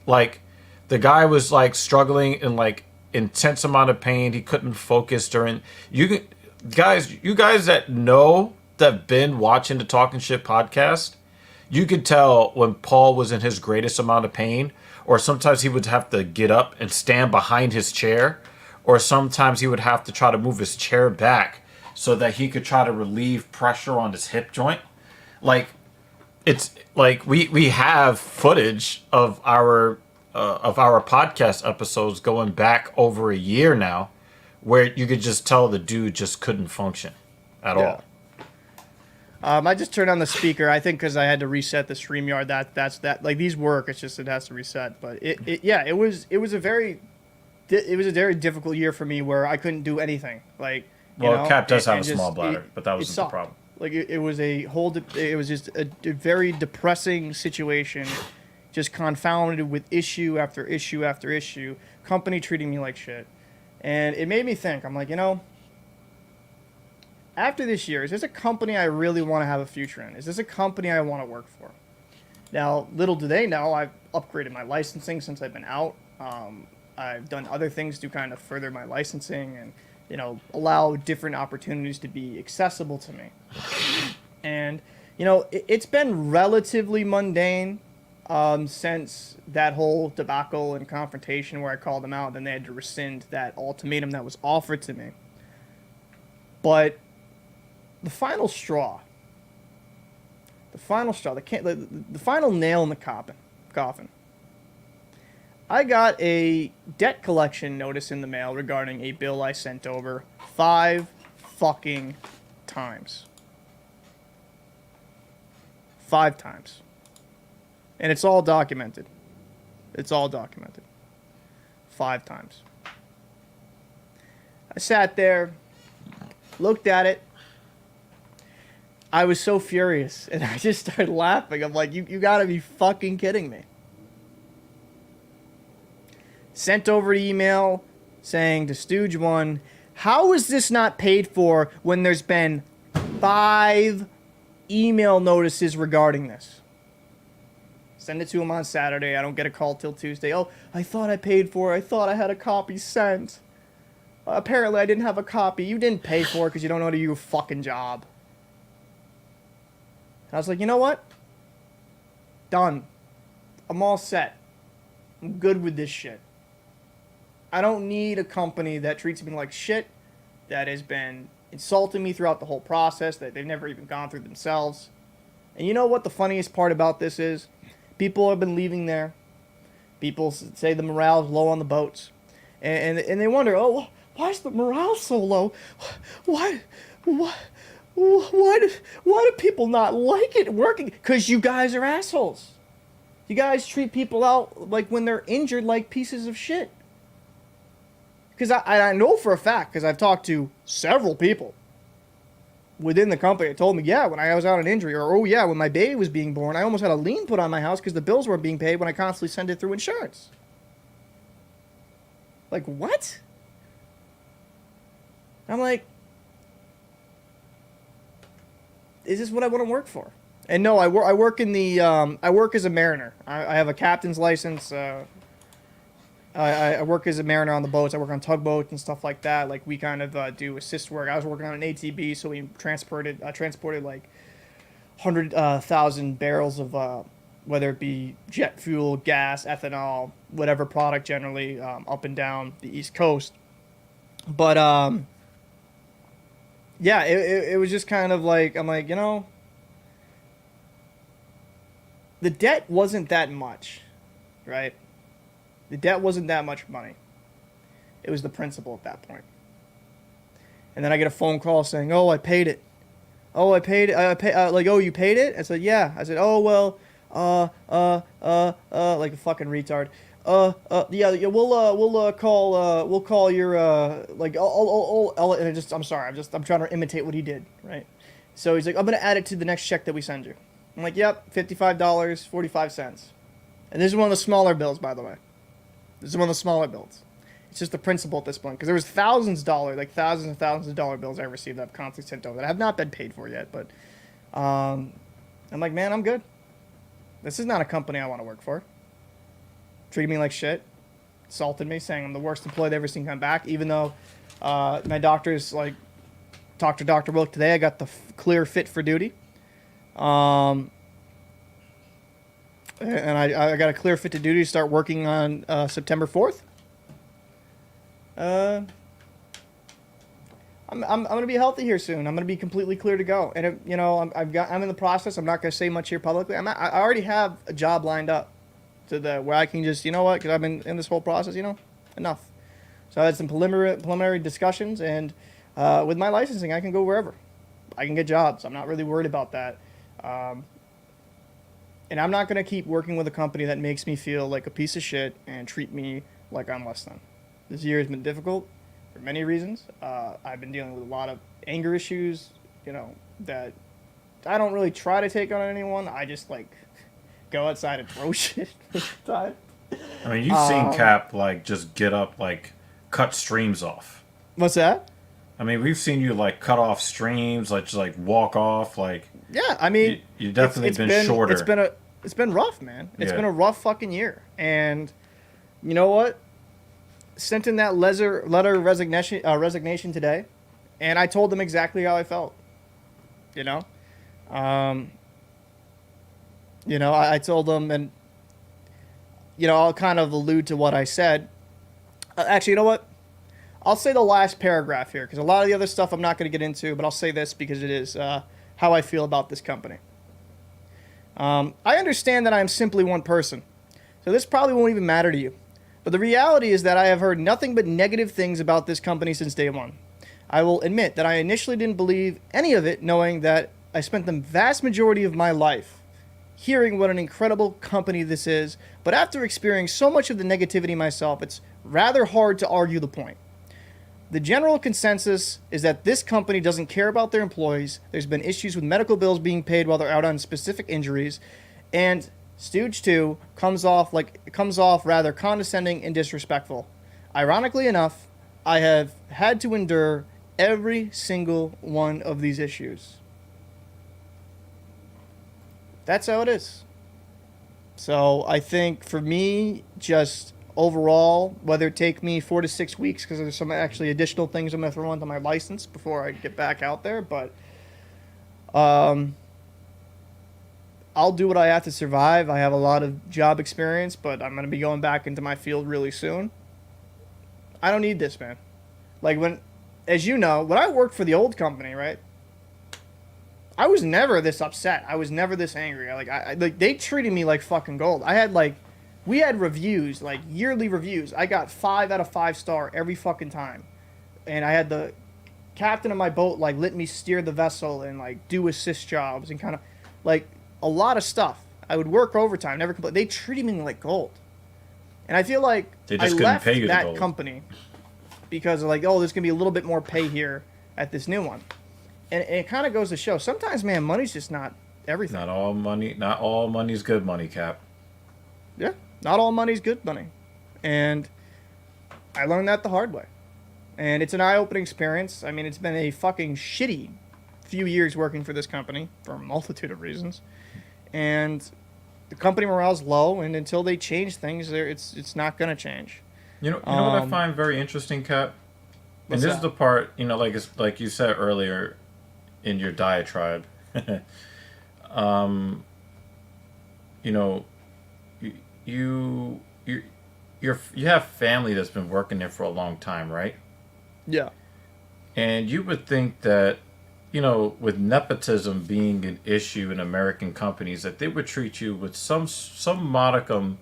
Like, the guy was like struggling in like intense amount of pain. He couldn't focus during. You guys that know that have been watching the Talking Shit podcast, you could tell when Paul was in his greatest amount of pain, or sometimes he would have to get up and stand behind his chair, or sometimes he would have to try to move his chair back so that he could try to relieve pressure on his hip joint. Like, it's like we have footage of our podcast episodes going back over a year now, where you could just tell the dude just couldn't function at all. I just turned on the speaker. I think because I had to reset the StreamYard. That's like these work. It's just it has to reset. But it was a very difficult year for me where I couldn't do anything. Like Cap does have a small bladder, but that wasn't the problem. Like it was just a very depressing situation, just confounded with issue after issue after issue. Company treating me like shit, and it made me think. I'm like, after this year, is this a company I really want to have a future in? Is this a company I want to work for? Now, little do they know, I've upgraded my licensing since I've been out. I've done other things to kind of further my licensing and, allow different opportunities to be accessible to me. And, it's been relatively mundane since that whole debacle and confrontation where I called them out, and then they had to rescind that ultimatum that was offered to me. But the final straw, the final nail in the coffin. I got a debt collection notice in the mail regarding a bill I sent over 5 fucking times. 5 times. And it's all documented. 5 times. I sat there, looked at it. I was so furious, and I just started laughing. I'm like, you gotta be fucking kidding me. Sent over an email saying to Stooge 1, how is this not paid for when there's been 5 email notices regarding this? Send it to him on Saturday. I don't get a call till Tuesday. Oh, I thought I paid for it. I thought I had a copy sent. Apparently I didn't have a copy. You didn't pay for it because you don't know how to do your fucking job. I was like, you know what? Done. I'm all set. I'm good with this shit. I don't need a company that treats me like shit, that has been insulting me throughout the whole process, that they've never even gone through themselves. And you know what the funniest part about this is? People have been leaving there. People say the morale is low on the boats. And they wonder, oh, why is the morale so low? Why do people not like it working? Because you guys are assholes. You guys treat people out like when they're injured like pieces of shit. Because I know for a fact, because I've talked to several people within the company that told me, yeah, when I was out on injury, or oh yeah, when my baby was being born, I almost had a lien put on my house because the bills weren't being paid when I constantly send it through insurance. Like, what? I'm like, is this what I want to work for? And no, I work in the I work as a mariner. I have a captain's license. I work as a mariner on the boats. I work on tugboats and stuff like that. Like, we kind of do assist work. I was working on an ATB, so we transported like 100,000 barrels of whether it be jet fuel, gas, ethanol, whatever product, generally up and down the East Coast. But yeah, it was just kind of like, I'm like, the debt wasn't that much, right? The debt wasn't that much money. It was the principal at that point. And then I get a phone call saying, oh, I paid it. Oh, I paid it. Like, oh, you paid it? I said, yeah. I said, oh, well, like a fucking retard. Yeah, we'll call your, like, I'm sorry, I'm trying to imitate what he did, right? So he's like, I'm going to add it to the next check that we send you. I'm like, yep, $55.45. And this is one of the smaller bills, by the way. This is one of the smaller bills. It's just the principal at this point, because there was thousands and thousands of dollar bills I received that I've constantly sent over that have not been paid for yet. But I'm like, man, I'm good. This is not a company I want to work for. Treated me like shit, insulted me, saying I'm the worst employee they've ever seen come back, even though my doctor's like talked to Dr. Wilk today. I got the clear fit for duty. And I got a clear fit to duty to start working on September 4th. I'm gonna be healthy here soon. I'm gonna be completely clear to go. And I'm in the process. I'm not gonna say much here publicly. I already have a job lined up where I can just, you know what, because I've been in this whole process. Enough. So I had some preliminary discussions, and with my licensing, I can go wherever. I can get jobs. I'm not really worried about that. And I'm not gonna keep working with a company that makes me feel like a piece of shit and treat me like I'm less than. This year has been difficult for many reasons. I've been dealing with a lot of anger issues, that I don't really try to take on anyone. I just go outside and throw shit all the time. I mean, you've seen Cap just get up, cut streams off. What's that? I mean, we've seen you cut off streams, just walk off, Yeah, I mean, you definitely been shorter. It's been rough, man. It's Yeah. been a rough fucking year, and you know what? Sent in that letter of resignation today, and I told them exactly how I felt. I told them, and I'll kind of allude to what I said. Actually, you know what? I'll say the last paragraph here, because a lot of the other stuff I'm not going to get into, but I'll say this because it is how I feel about this company. I understand that I am simply one person, so this probably won't even matter to you. But the reality is that I have heard nothing but negative things about this company since day one. I will admit that I initially didn't believe any of it, knowing that I spent the vast majority of my life hearing what an incredible company this is, but after experiencing so much of the negativity myself, it's rather hard to argue the point. The general consensus is that this company doesn't care about their employees. There's been issues with medical bills being paid while they're out on specific injuries, and Stooge 2 comes off rather condescending and disrespectful. Ironically enough, I have had to endure every single one of these issues. That's how it is. So I think for me, just overall, whether it take me 4 to 6 weeks, because there's some actually additional things I'm going to throw onto my license before I get back out there, but I'll do what I have to survive. I have a lot of job experience, but I'm going to be going back into my field really soon. I don't need this, man. As you know, when I worked for the old company, right? I was never this upset. I was never this angry. They treated me like fucking gold. We had reviews, yearly reviews. I got 5 out of 5 star every fucking time. And I had the captain of my boat, let me steer the vessel and, do assist jobs and kind of, a lot of stuff. I would work overtime, never complain. They treated me like gold. And I feel like I left that company because there's going to be a little bit more pay here at this new one. And it kind of goes to show, sometimes, man, money's just not everything. Not all money's good money, Cap. Yeah, not all money's good money. And I learned that the hard way. And it's an eye-opening experience. I mean, it's been a fucking shitty few years working for this company for a multitude of reasons. And the company morale's low, and until they change things, it's not going to change. You know what I find very interesting, Cap? And this is the part, like you said earlier in your diatribe. You have family that's been working there for a long time, right? Yeah. And you would think that, with nepotism being an issue in American companies, that they would treat you with some modicum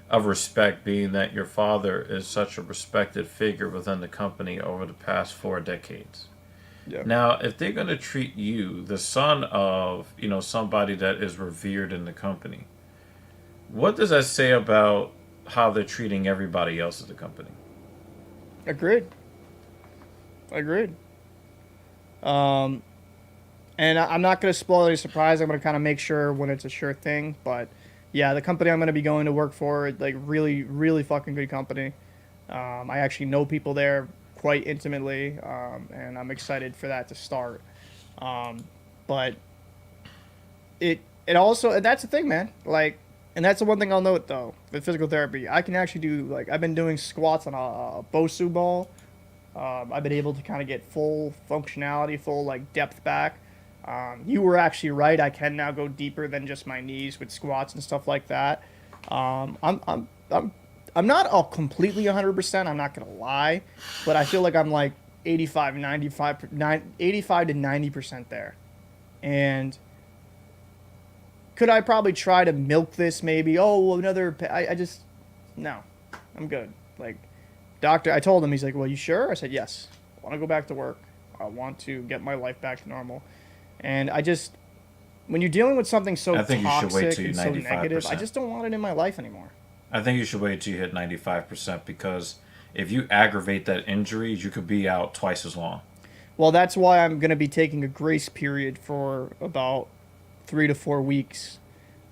of respect, being that your father is such a respected figure within the company over the past 4 decades. Yeah. Now, if they're going to treat you, the son of, somebody that is revered in the company, what does that say about how they're treating everybody else at the company? Agreed. And I'm not going to spoil any surprise. I'm going to kind of make sure when it's a sure thing. But, yeah, the company I'm going to be going to work for, really, really fucking good company. I actually know people there quite intimately, and I'm excited for that to start. But it also, and that's the thing, man. And that's the one thing I'll note, though, with physical therapy. I can actually do, I've been doing squats on a Bosu ball I've been able to kind of get full functionality, full like depth back. You were actually right. I can now go deeper than just my knees with squats and stuff like that. I'm not all completely 100%. I'm not gonna lie, but I feel like I'm like 85, 95, 85 to 90% there. And could I probably try to milk this maybe? Oh, well, another. I just no, I'm good. Like doctor, I told him, he's like, well, you sure? I said yes. I want to go back to work. I want to get my life back to normal. And I just, when you're dealing with something so I think you should wait toxic till you're and so negative, I 95%. just don't want it in my life anymore. I think you should wait till you hit 95% because if you aggravate that injury, you could be out twice as long. Well, that's why I'm going to be taking a grace period for about 3 to 4 weeks.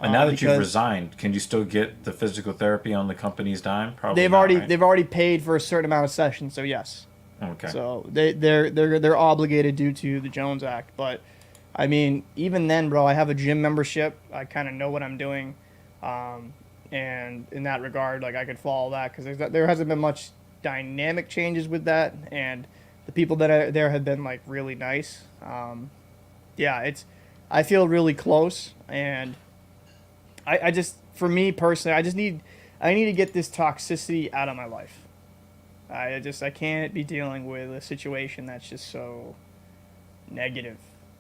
And now that you've Because resigned, can you still get the physical therapy on the company's dime? Probably they've not, already right? they've already paid for a certain amount of sessions, so yes. Okay. So they're obligated due to the Jones Act. But I mean, even then, bro, I have a gym membership. I kind of know what I'm doing, and in that regard, like I could follow that because there hasn't been much dynamic changes with that, and the people that are there have been like really nice. Yeah, I feel really close, and I just for me personally, I need to get this toxicity out of my life. I can't be dealing with a situation that's just so negative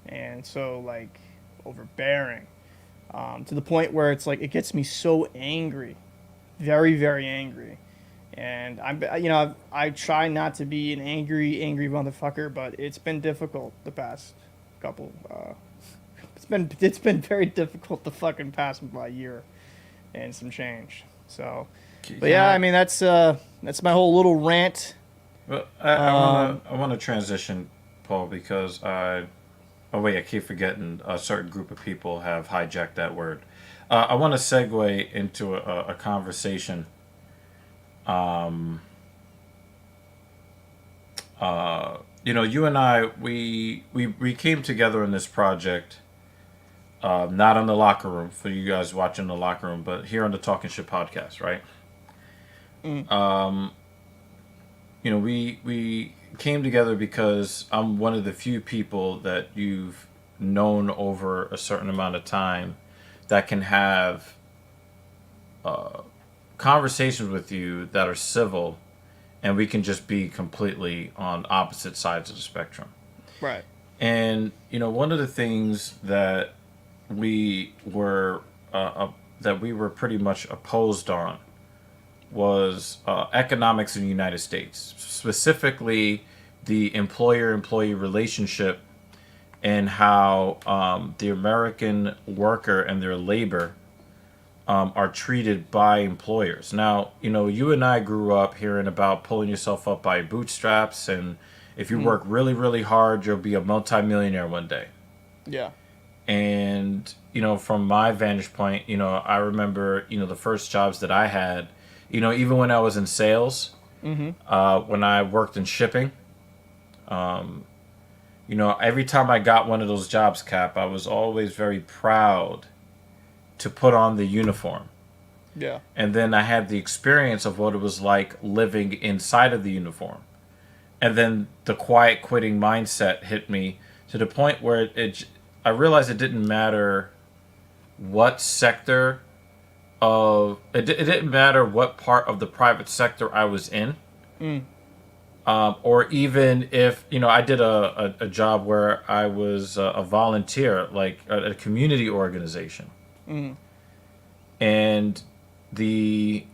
and so like overbearing, to the point where it's like it gets me so angry, very very angry, and I try not to be an angry motherfucker, but it's been difficult the past couple. It's been very difficult the fucking past by year and some change. So, but yeah, I mean that's my whole little rant. Well, Um, I want to transition, Paul, because oh wait, I keep forgetting a certain group of people have hijacked that word. I want to segue into a conversation. Um, you and I, we came together in this project, not in the locker room for you guys watching the locker room, but here on the Talking Shit podcast, right? mm, We came together because I'm one of the few people that you've known over a certain amount of time that can have conversations with you that are civil, and we can just be completely on opposite sides of the spectrum. right. And one of the things that we were pretty much opposed on was economics in the United States, specifically the employer-employee relationship, and how the American worker and their labor are treated by employers. Now, you and I grew up hearing about pulling yourself up by bootstraps, and if you work really, really hard, you'll be a multimillionaire one day. Yeah. And, from my vantage point, I remember, the first jobs that I had, even when I was in sales, when I worked in shipping, every time I got one of those jobs, Cap, I was always very proud to put on the uniform. Yeah. And then I had the experience of what it was like living inside of the uniform. And then the quiet quitting mindset hit me to the point where I realized it didn't matter what sector it didn't matter what part of the private sector I was in. Or even if, I did a job where I was a volunteer, like a community organization. And the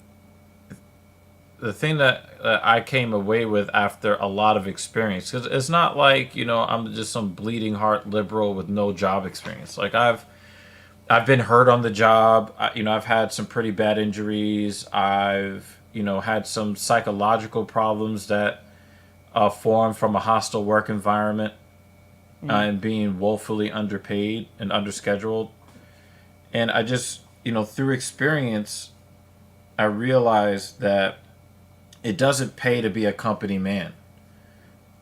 thing that I came away with after a lot of experience, because it's not like, I'm just some bleeding heart liberal with no job experience. Like I've been hurt on the job. I've had some pretty bad injuries. I've, had some psychological problems that form from a hostile work environment, and being woefully underpaid and underscheduled. And I just, through experience, I realized that it doesn't pay to be a company man.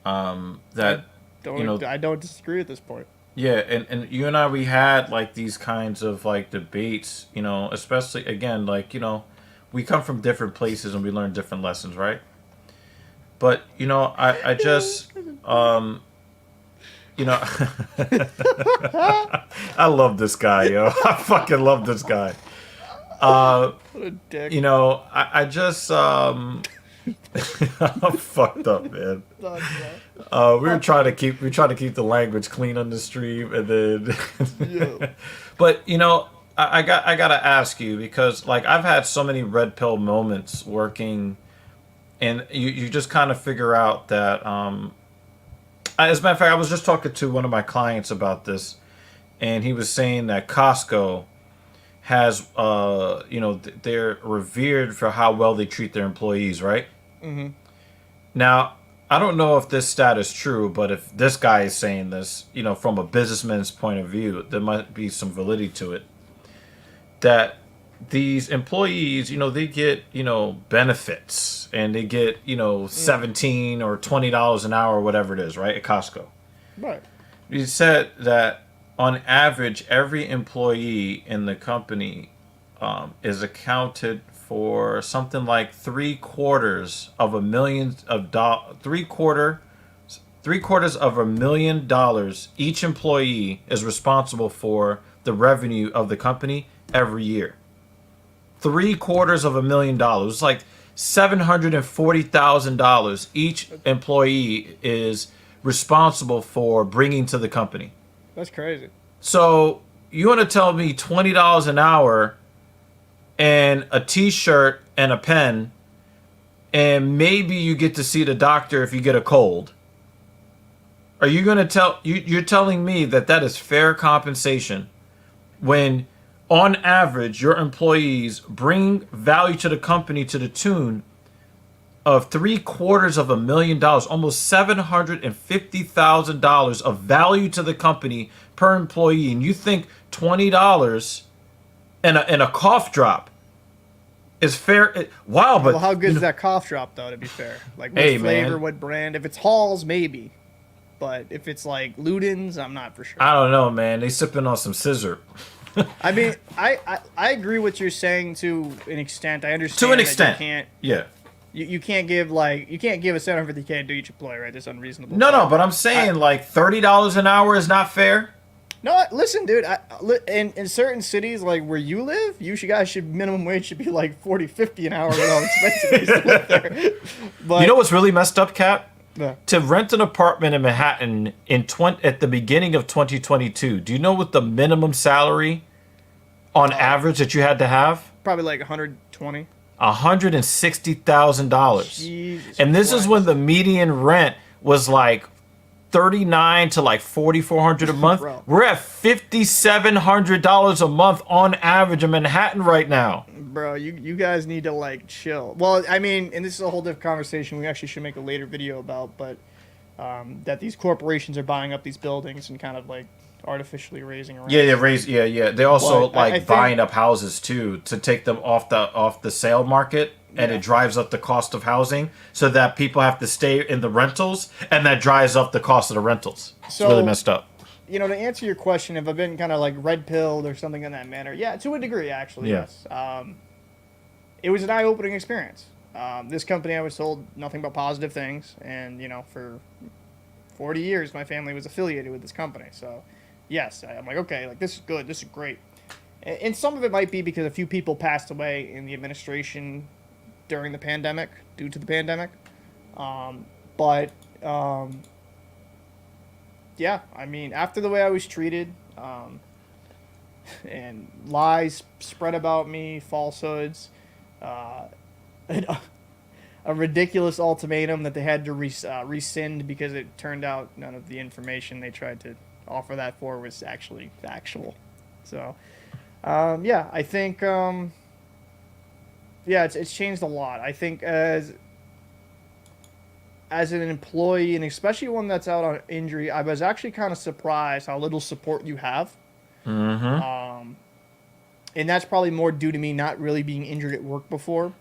That, I don't disagree at this point. yeah, and you and I, we had like these kinds of like debates, especially again, like, we come from different places and we learn different lessons, right? But I just you know I love this guy, yo. I fucking love this guy. What a dick. I just I'm fucked up, man. We try to keep the language clean on the stream, and then Yeah. but I gotta ask you, because like I've had so many red pill moments working, and you just kind of figure out that as a matter of fact, I was just talking to one of my clients about this, and he was saying that Costco has they're revered for how well they treat their employees, right? Mm-hmm. Now, I don't know if this stat is true, but if this guy is saying this, from a businessman's point of view, there might be some validity to it. That these employees, they get, benefits, and they get, $17 or $20 an hour or whatever it is, right? At Costco. Right. He said that on average, every employee in the company is accounted for something like $750,000. Each employee is responsible for the revenue of the company every year. $750,000. It's like $740,000 each employee is responsible for bringing to the company. That's crazy. So you want to tell me $20 an hour and a T-shirt and a pen, and maybe you get to see the doctor if you get a cold? Are you going to you're telling me that is fair compensation when on average your employees bring value to the company to the tune of $750,000, almost $750,000 of value to the company per employee, and you think $20 and a cough drop is fair? Wow, but Well, how good is that cough drop, though, to be fair? Like, what Hey, flavor, man. what brand? If it's Halls, maybe. But if it's like Luden's, I'm not for sure. I don't know, man. They sipping on some scissor. I mean, I agree what you're saying to an extent. I understand To an that extent. you can't Yeah. you can't give a $750K to each employee, right? That's unreasonable. No, but I'm saying like $30 an hour is not fair. No, listen, dude. In certain cities, like where you live, minimum wage should be like 40, 50 an hour with how expensive it is to live there. But You know what's really messed up, Cap? Yeah. To rent an apartment in Manhattan at the beginning of 2022, do you know what the minimum salary on average that you had to have? Probably like 120. $160,000. Jesus And this is Christ. when the median rent was like 39 to like 4,400 a month. Bro. We're at $5,700 a month on average in Manhattan right now. Bro, you guys need to like chill. Well, I mean, and this is a whole different conversation we actually should make a later video about, but that these corporations are buying up these buildings and kind of like artificially raising rents. Yeah. They also But I think- buying up houses too to take them off the sale market, and Yeah. it drives up the cost of housing so that people have to stay in the rentals, and that drives up the cost of the rentals. It's So- really messed up. To answer your question, if I've been kind of like red pilled or something in that manner, yeah, to a degree, actually, Yeah. yes. It was an eye-opening experience. This company, I was told nothing but positive things, and for 40 years, my family was affiliated with this company. So, yes, I'm like, okay, like this is good, this is great. And some of it might be because a few people passed away in the administration during the pandemic, due to the pandemic. Yeah, I mean, after the way I was treated, and lies spread about me, falsehoods, a ridiculous ultimatum that they had to rescind because it turned out none of the information they tried to offer that for was actually factual. So, yeah, I think, it's changed a lot. I think as an employee, and especially one that's out on injury, I was actually kind of surprised how little support you have. Mm-hmm. And that's probably more due to me not really being injured at work before,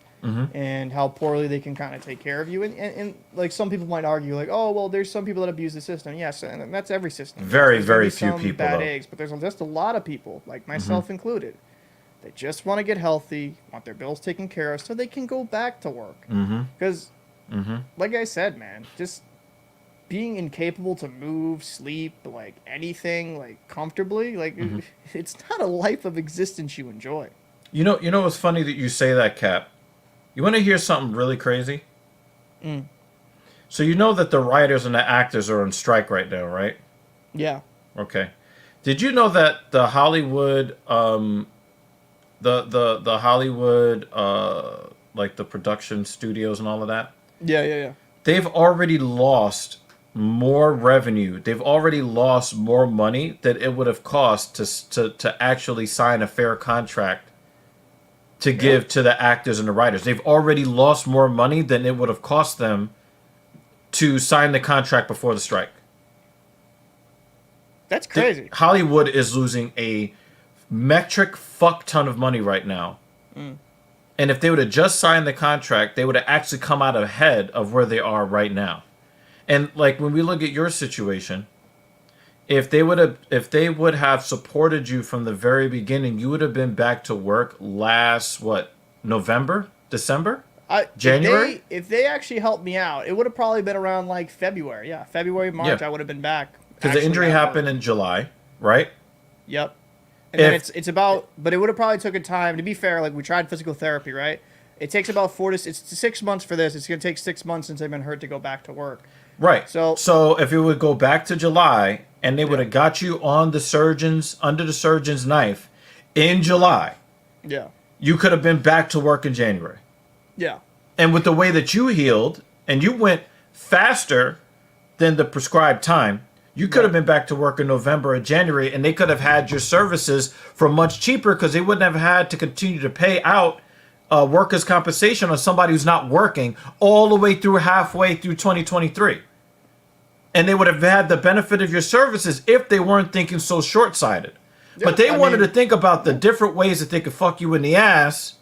and how poorly they can kind of take care of you. And like some people might argue, like, oh, well, there's some people that abuse the system. Yes, and that's every system. Very, There's gonna very be few some people, bad though. eggs, but there's just a lot of people, like myself included, that just want to get healthy, want their bills taken care of, so they can go back to work. Because like I said, man, just being incapable to move, sleep, like anything, like comfortably, like it's not a life of existence you enjoy. You know what's funny that you say that, Cap? You want to hear something really crazy? So you know that the writers and the actors are on strike right now, right? Yeah. Okay. Did you know that the Hollywood, the Hollywood, like the production studios and all of that, Yeah, yeah, yeah. they've already lost more revenue. They've already lost more money that it would have cost to actually sign a fair contract to give to the actors and the writers. They've already lost more money than it would have cost them to sign the contract before the strike. That's crazy. Hollywood is losing a metric fuck ton of money right now. And if they would have just signed the contract, they would have actually come out ahead of where they are right now. And like when we look at your situation, if they would have supported you from the very beginning, you would have been back to work last November, December? January? If they actually helped me out, it would have probably been around like February. Yeah, February, March, Yeah. I would have been back. Because the injury happened in July, right? Yep. And then it's about, but it would have probably took a time. To be fair, like we tried physical therapy, right? It takes about 6 months for this. It's gonna take 6 months since I've been hurt to go back to work. Right. So if it would go back to July and they would have got you on the surgeon's under the surgeon's knife in July, yeah, you could have been back to work in January. yeah, And with the way that you healed and you went faster than the prescribed time, you could have been back to work in November or January, and they could have had your services for much cheaper because they wouldn't have had to continue to pay out workers' compensation on somebody who's not working all the way through halfway through 2023. And they would have had the benefit of your services if they weren't thinking so short-sighted. But they wanted to think about the different ways that they could fuck you in the ass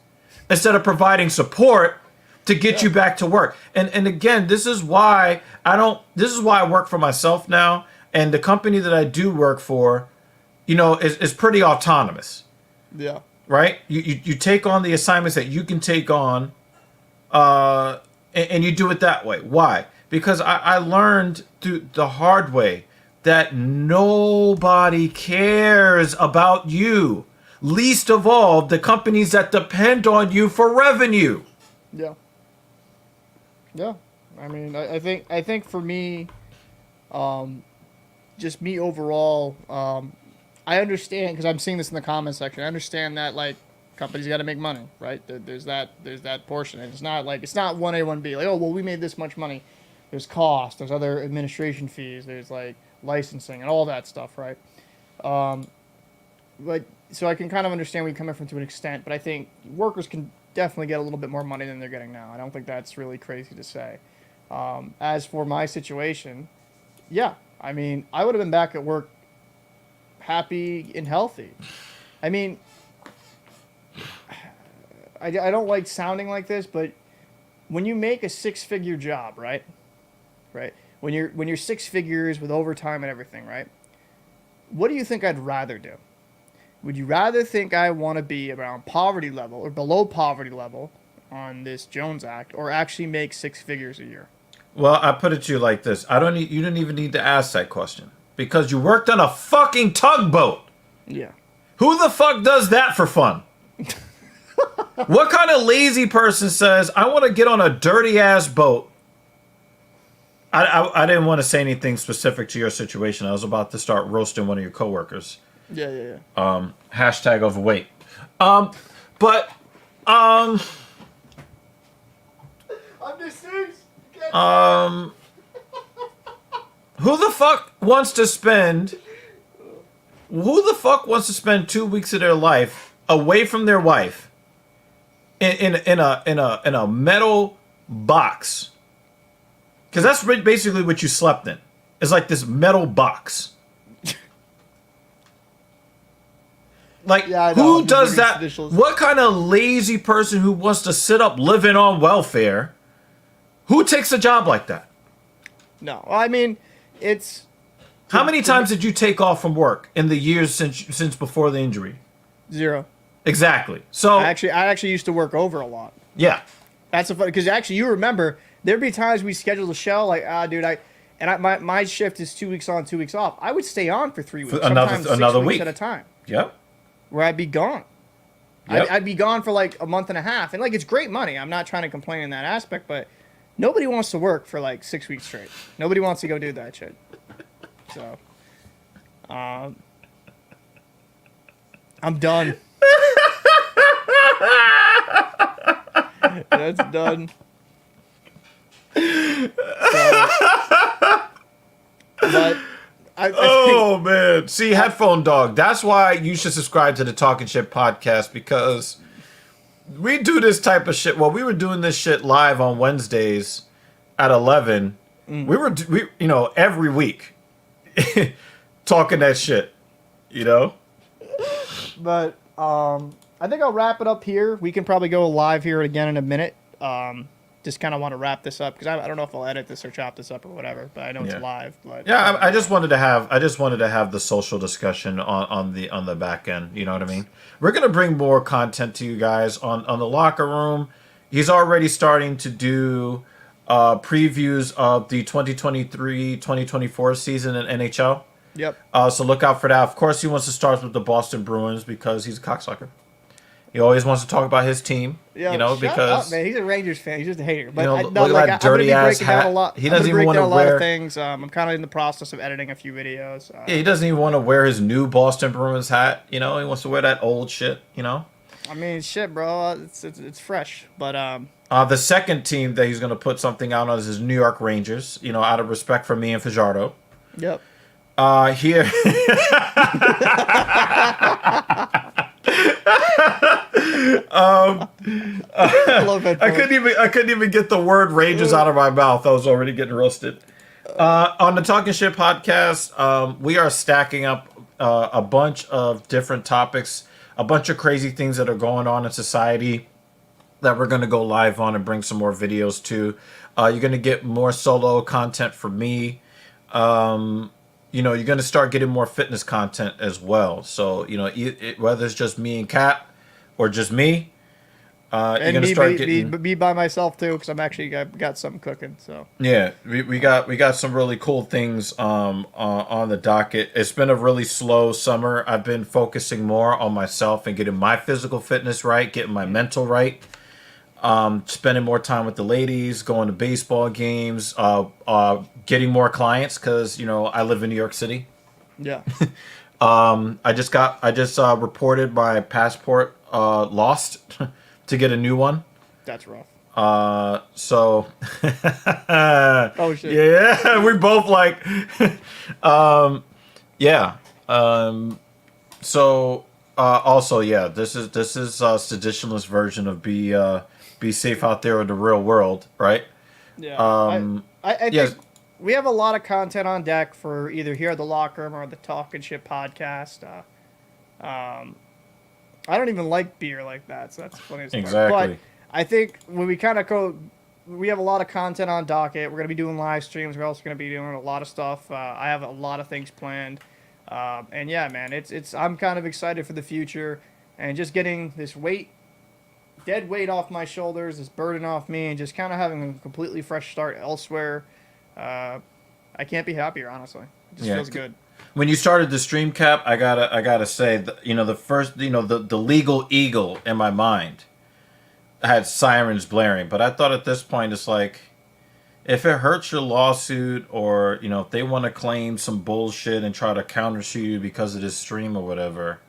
instead of providing support to get you back to work. And again, this is why I work for myself now. And the company that I do work for, is pretty autonomous. yeah, Right? You take on the assignments that you can take on, and you do it that way. Why? Because I learned through the hard way that nobody cares about you. Least of all, the companies that depend on you for revenue. yeah, yeah. I mean, I think for me, just me overall, I understand because I'm seeing this in the comment section. I understand that like companies got to make money, right? There's that portion, and it's not 1A 1B. Like, oh well, we made this much money. There's cost. There's other administration fees. There's like licensing and all that stuff, right? But so I can kind of understand where you're coming from to an extent, but I think workers can definitely get a little bit more money than they're getting now. I don't think that's really crazy to say. As for my situation, yeah, I mean, I would have been back at work happy and healthy. I mean, I don't like sounding like this, but when you make a six-figure job, right? Right? When you're six figures with overtime and everything, right? What do you think I'd rather do? Would you rather think I want to be around poverty level or below poverty level on this Jones Act, or actually make six figures a year? Well, I put it to you like this. You didn't even need to ask that question because you worked on a fucking tugboat. Yeah. Who the fuck does that for fun? What kind of lazy person says, I want to get on a dirty ass boat? I didn't want to say anything specific to your situation. I was about to start roasting one of your coworkers. Yeah. Hashtag overweight. I'm deceased. Who the fuck wants to spend 2 weeks of their life away from their wife in a metal box? Because that's basically what you slept in. It's like this metal box. Like, Yeah, I know. who I'm just does looking at that? initials. What kind of lazy person who wants to sit up living on welfare? Who takes a job like that? No, I mean, it's How many times did you take off from work in the years since before the injury? 0. Exactly. So I actually used to work over a lot. yeah, That's a fun because actually you remember there'd be times we scheduled a show like, dude, my shift is 2 weeks on, 2 weeks off. I would stay on for 3 weeks, sometimes another 6 weeks week at a time. Yep. Where I'd be gone. Yep. I'd be gone for like a month and a half, and like it's great money. I'm not trying to complain in that aspect, but nobody wants to work for like 6 weeks straight. Nobody wants to go do that shit. So, I'm done. That's done. So, but Oh man, see, headphone dog. That's why you should subscribe to the Talking Shit podcast, because we do this type of shit. Well, we were doing this shit live on Wednesdays at 11. We every week talking that shit, But I think I'll wrap it up here. We can probably go live here again in a minute. Just kind of want to wrap this up because I don't know if I'll edit this or chop this up or whatever. But I know it's live. But yeah, I just wanted to have the social discussion on the back end. You know what I mean? We're gonna bring more content to you guys on the locker room. He's already starting to do previews of the 2023-2024 season in NHL. Yep. So look out for that. Of course, he wants to start with the Boston Bruins because he's a cocksucker. He always wants to talk about his team, shut because up, man, he's a Rangers fan. He's just a hater. But look at that dirty ass hat. He doesn't even want to wear a wear lot of things. I'm kind of in the process of editing a few videos. Yeah, he doesn't even want to wear his new Boston Bruins hat. He wants to wear that old shit. I mean, shit, bro. It's fresh, but the second team that he's gonna put something out on is his New York Rangers. Out of respect for me and Fajardo. Yep. Here. I couldn't even get the word Rangers out of my mouth. I was already getting roasted. On the Talking Shit podcast, we are stacking up a bunch of different topics, a bunch of crazy things that are going on in society that we're going to go live on and bring some more videos to. You're going to get more solo content from me. You're going to start getting more fitness content as well. So, whether it's just me and Kat or just me, you're going to start getting... me by myself, too, because I'm actually got something cooking. So yeah, we got some really cool things on the docket. It's been a really slow summer. I've been focusing more on myself and getting my physical fitness right, getting my mental right. Spending more time with the ladies, going to baseball games, getting more clients because I live in New York City. Yeah. I just reported my passport lost to get a new one. That's rough. So. Oh shit. Yeah, we both like. Yeah. So. Also, yeah, this is a seditionless version of be safe out there in the real world, right? Yeah. I think we have a lot of content on deck for either here at the Locker Room or the Talking Shit podcast. I don't even like beer like that, so that's the funniest part. Exactly. But I think when we kind of go, we have a lot of content on docket. We're going to be doing live streams. We're also going to be doing a lot of stuff. I have a lot of things planned. And yeah, man, I'm kind of excited for the future and just getting this dead weight off my shoulders, this burden off me, and just kind of having a completely fresh start elsewhere. I can't be happier, honestly. It just feels good. When you started the stream, Cap, I gotta say, the first, the legal eagle in my mind had sirens blaring, but I thought at this point it's like, if it hurts your lawsuit or, if they want to claim some bullshit and try to countersue you because of this stream or whatever,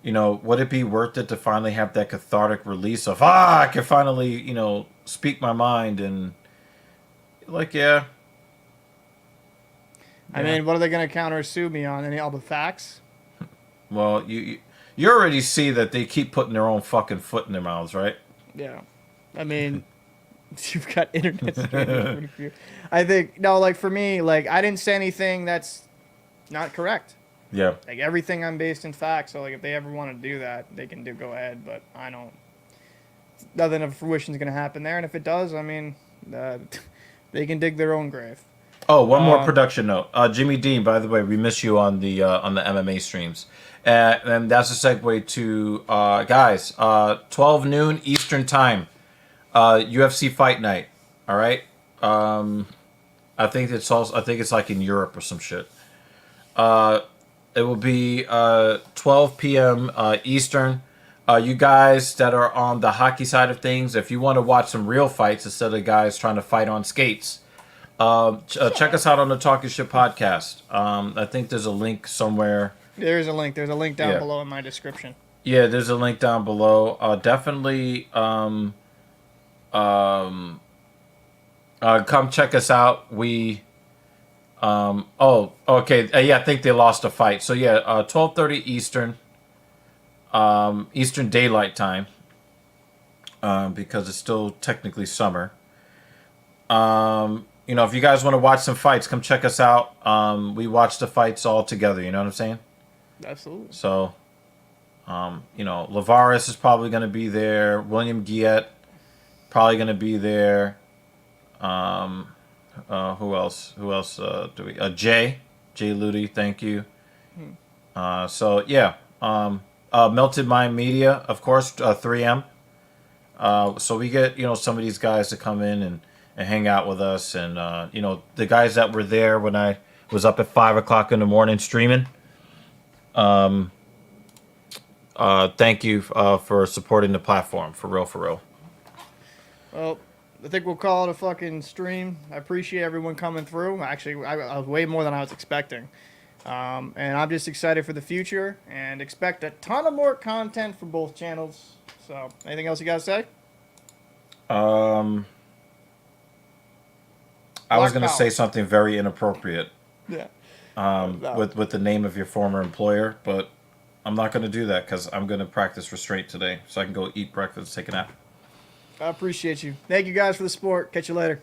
would it be worth it to finally have that cathartic release of, I can finally, speak my mind and, yeah. I mean, what are they going to countersue me on? All the facts? Well, you already see that they keep putting their own fucking foot in their mouths, right? Yeah. I mean... You've got internet. I think for me, I didn't say anything that's not correct. Yeah. Everything I'm based in facts. So if they ever want to do that, they can go ahead. But I don't. Nothing of fruition is going to happen there. And if it does, I mean, they can dig their own grave. Oh, one more production note. Jimmy Dean, by the way, we miss you on the MMA streams. And that's a segue to guys. 12 noon Eastern time. UFC Fight Night. All right. I think it's also. I think it's like in Europe or some shit. Uh, it will be 12 p.m. Eastern. You guys that are on the hockey side of things, if you want to watch some real fights instead of guys trying to fight on skates, check us out on the Talking Shit podcast. I think there's a link somewhere. There's a link. There's a link down Yeah. below in my description. Yeah, there's a link down below. Definitely come check us out. We oh, okay. Yeah, I think they lost a fight. So yeah, 12:30 Eastern, Eastern Daylight Time, because it's still technically summer. If you guys want to watch some fights, come check us out. We watch the fights all together. You know what I'm saying? Absolutely. So, Lavares is probably going to be there. William Guillet probably going to be there. Who else? Who else do we? Jay Ludy, thank you. So yeah, Melted Mind Media, of course, 3M. So we get some of these guys to come in and hang out with us, and the guys that were there when I was up at 5 o'clock in the morning streaming. Thank you for supporting the platform, for real, for real. Well, I think we'll call it a fucking stream. I appreciate everyone coming through. Actually, I was way more than I was expecting. And I'm just excited for the future and expect a ton of more content for both channels. So, anything else you guys say? I was Black going to Power. say something very inappropriate Yeah. with the name of your former employer, but I'm not going to do that because I'm going to practice restraint today so I can go eat breakfast, take a nap. I appreciate you. Thank you guys for the support. Catch you later.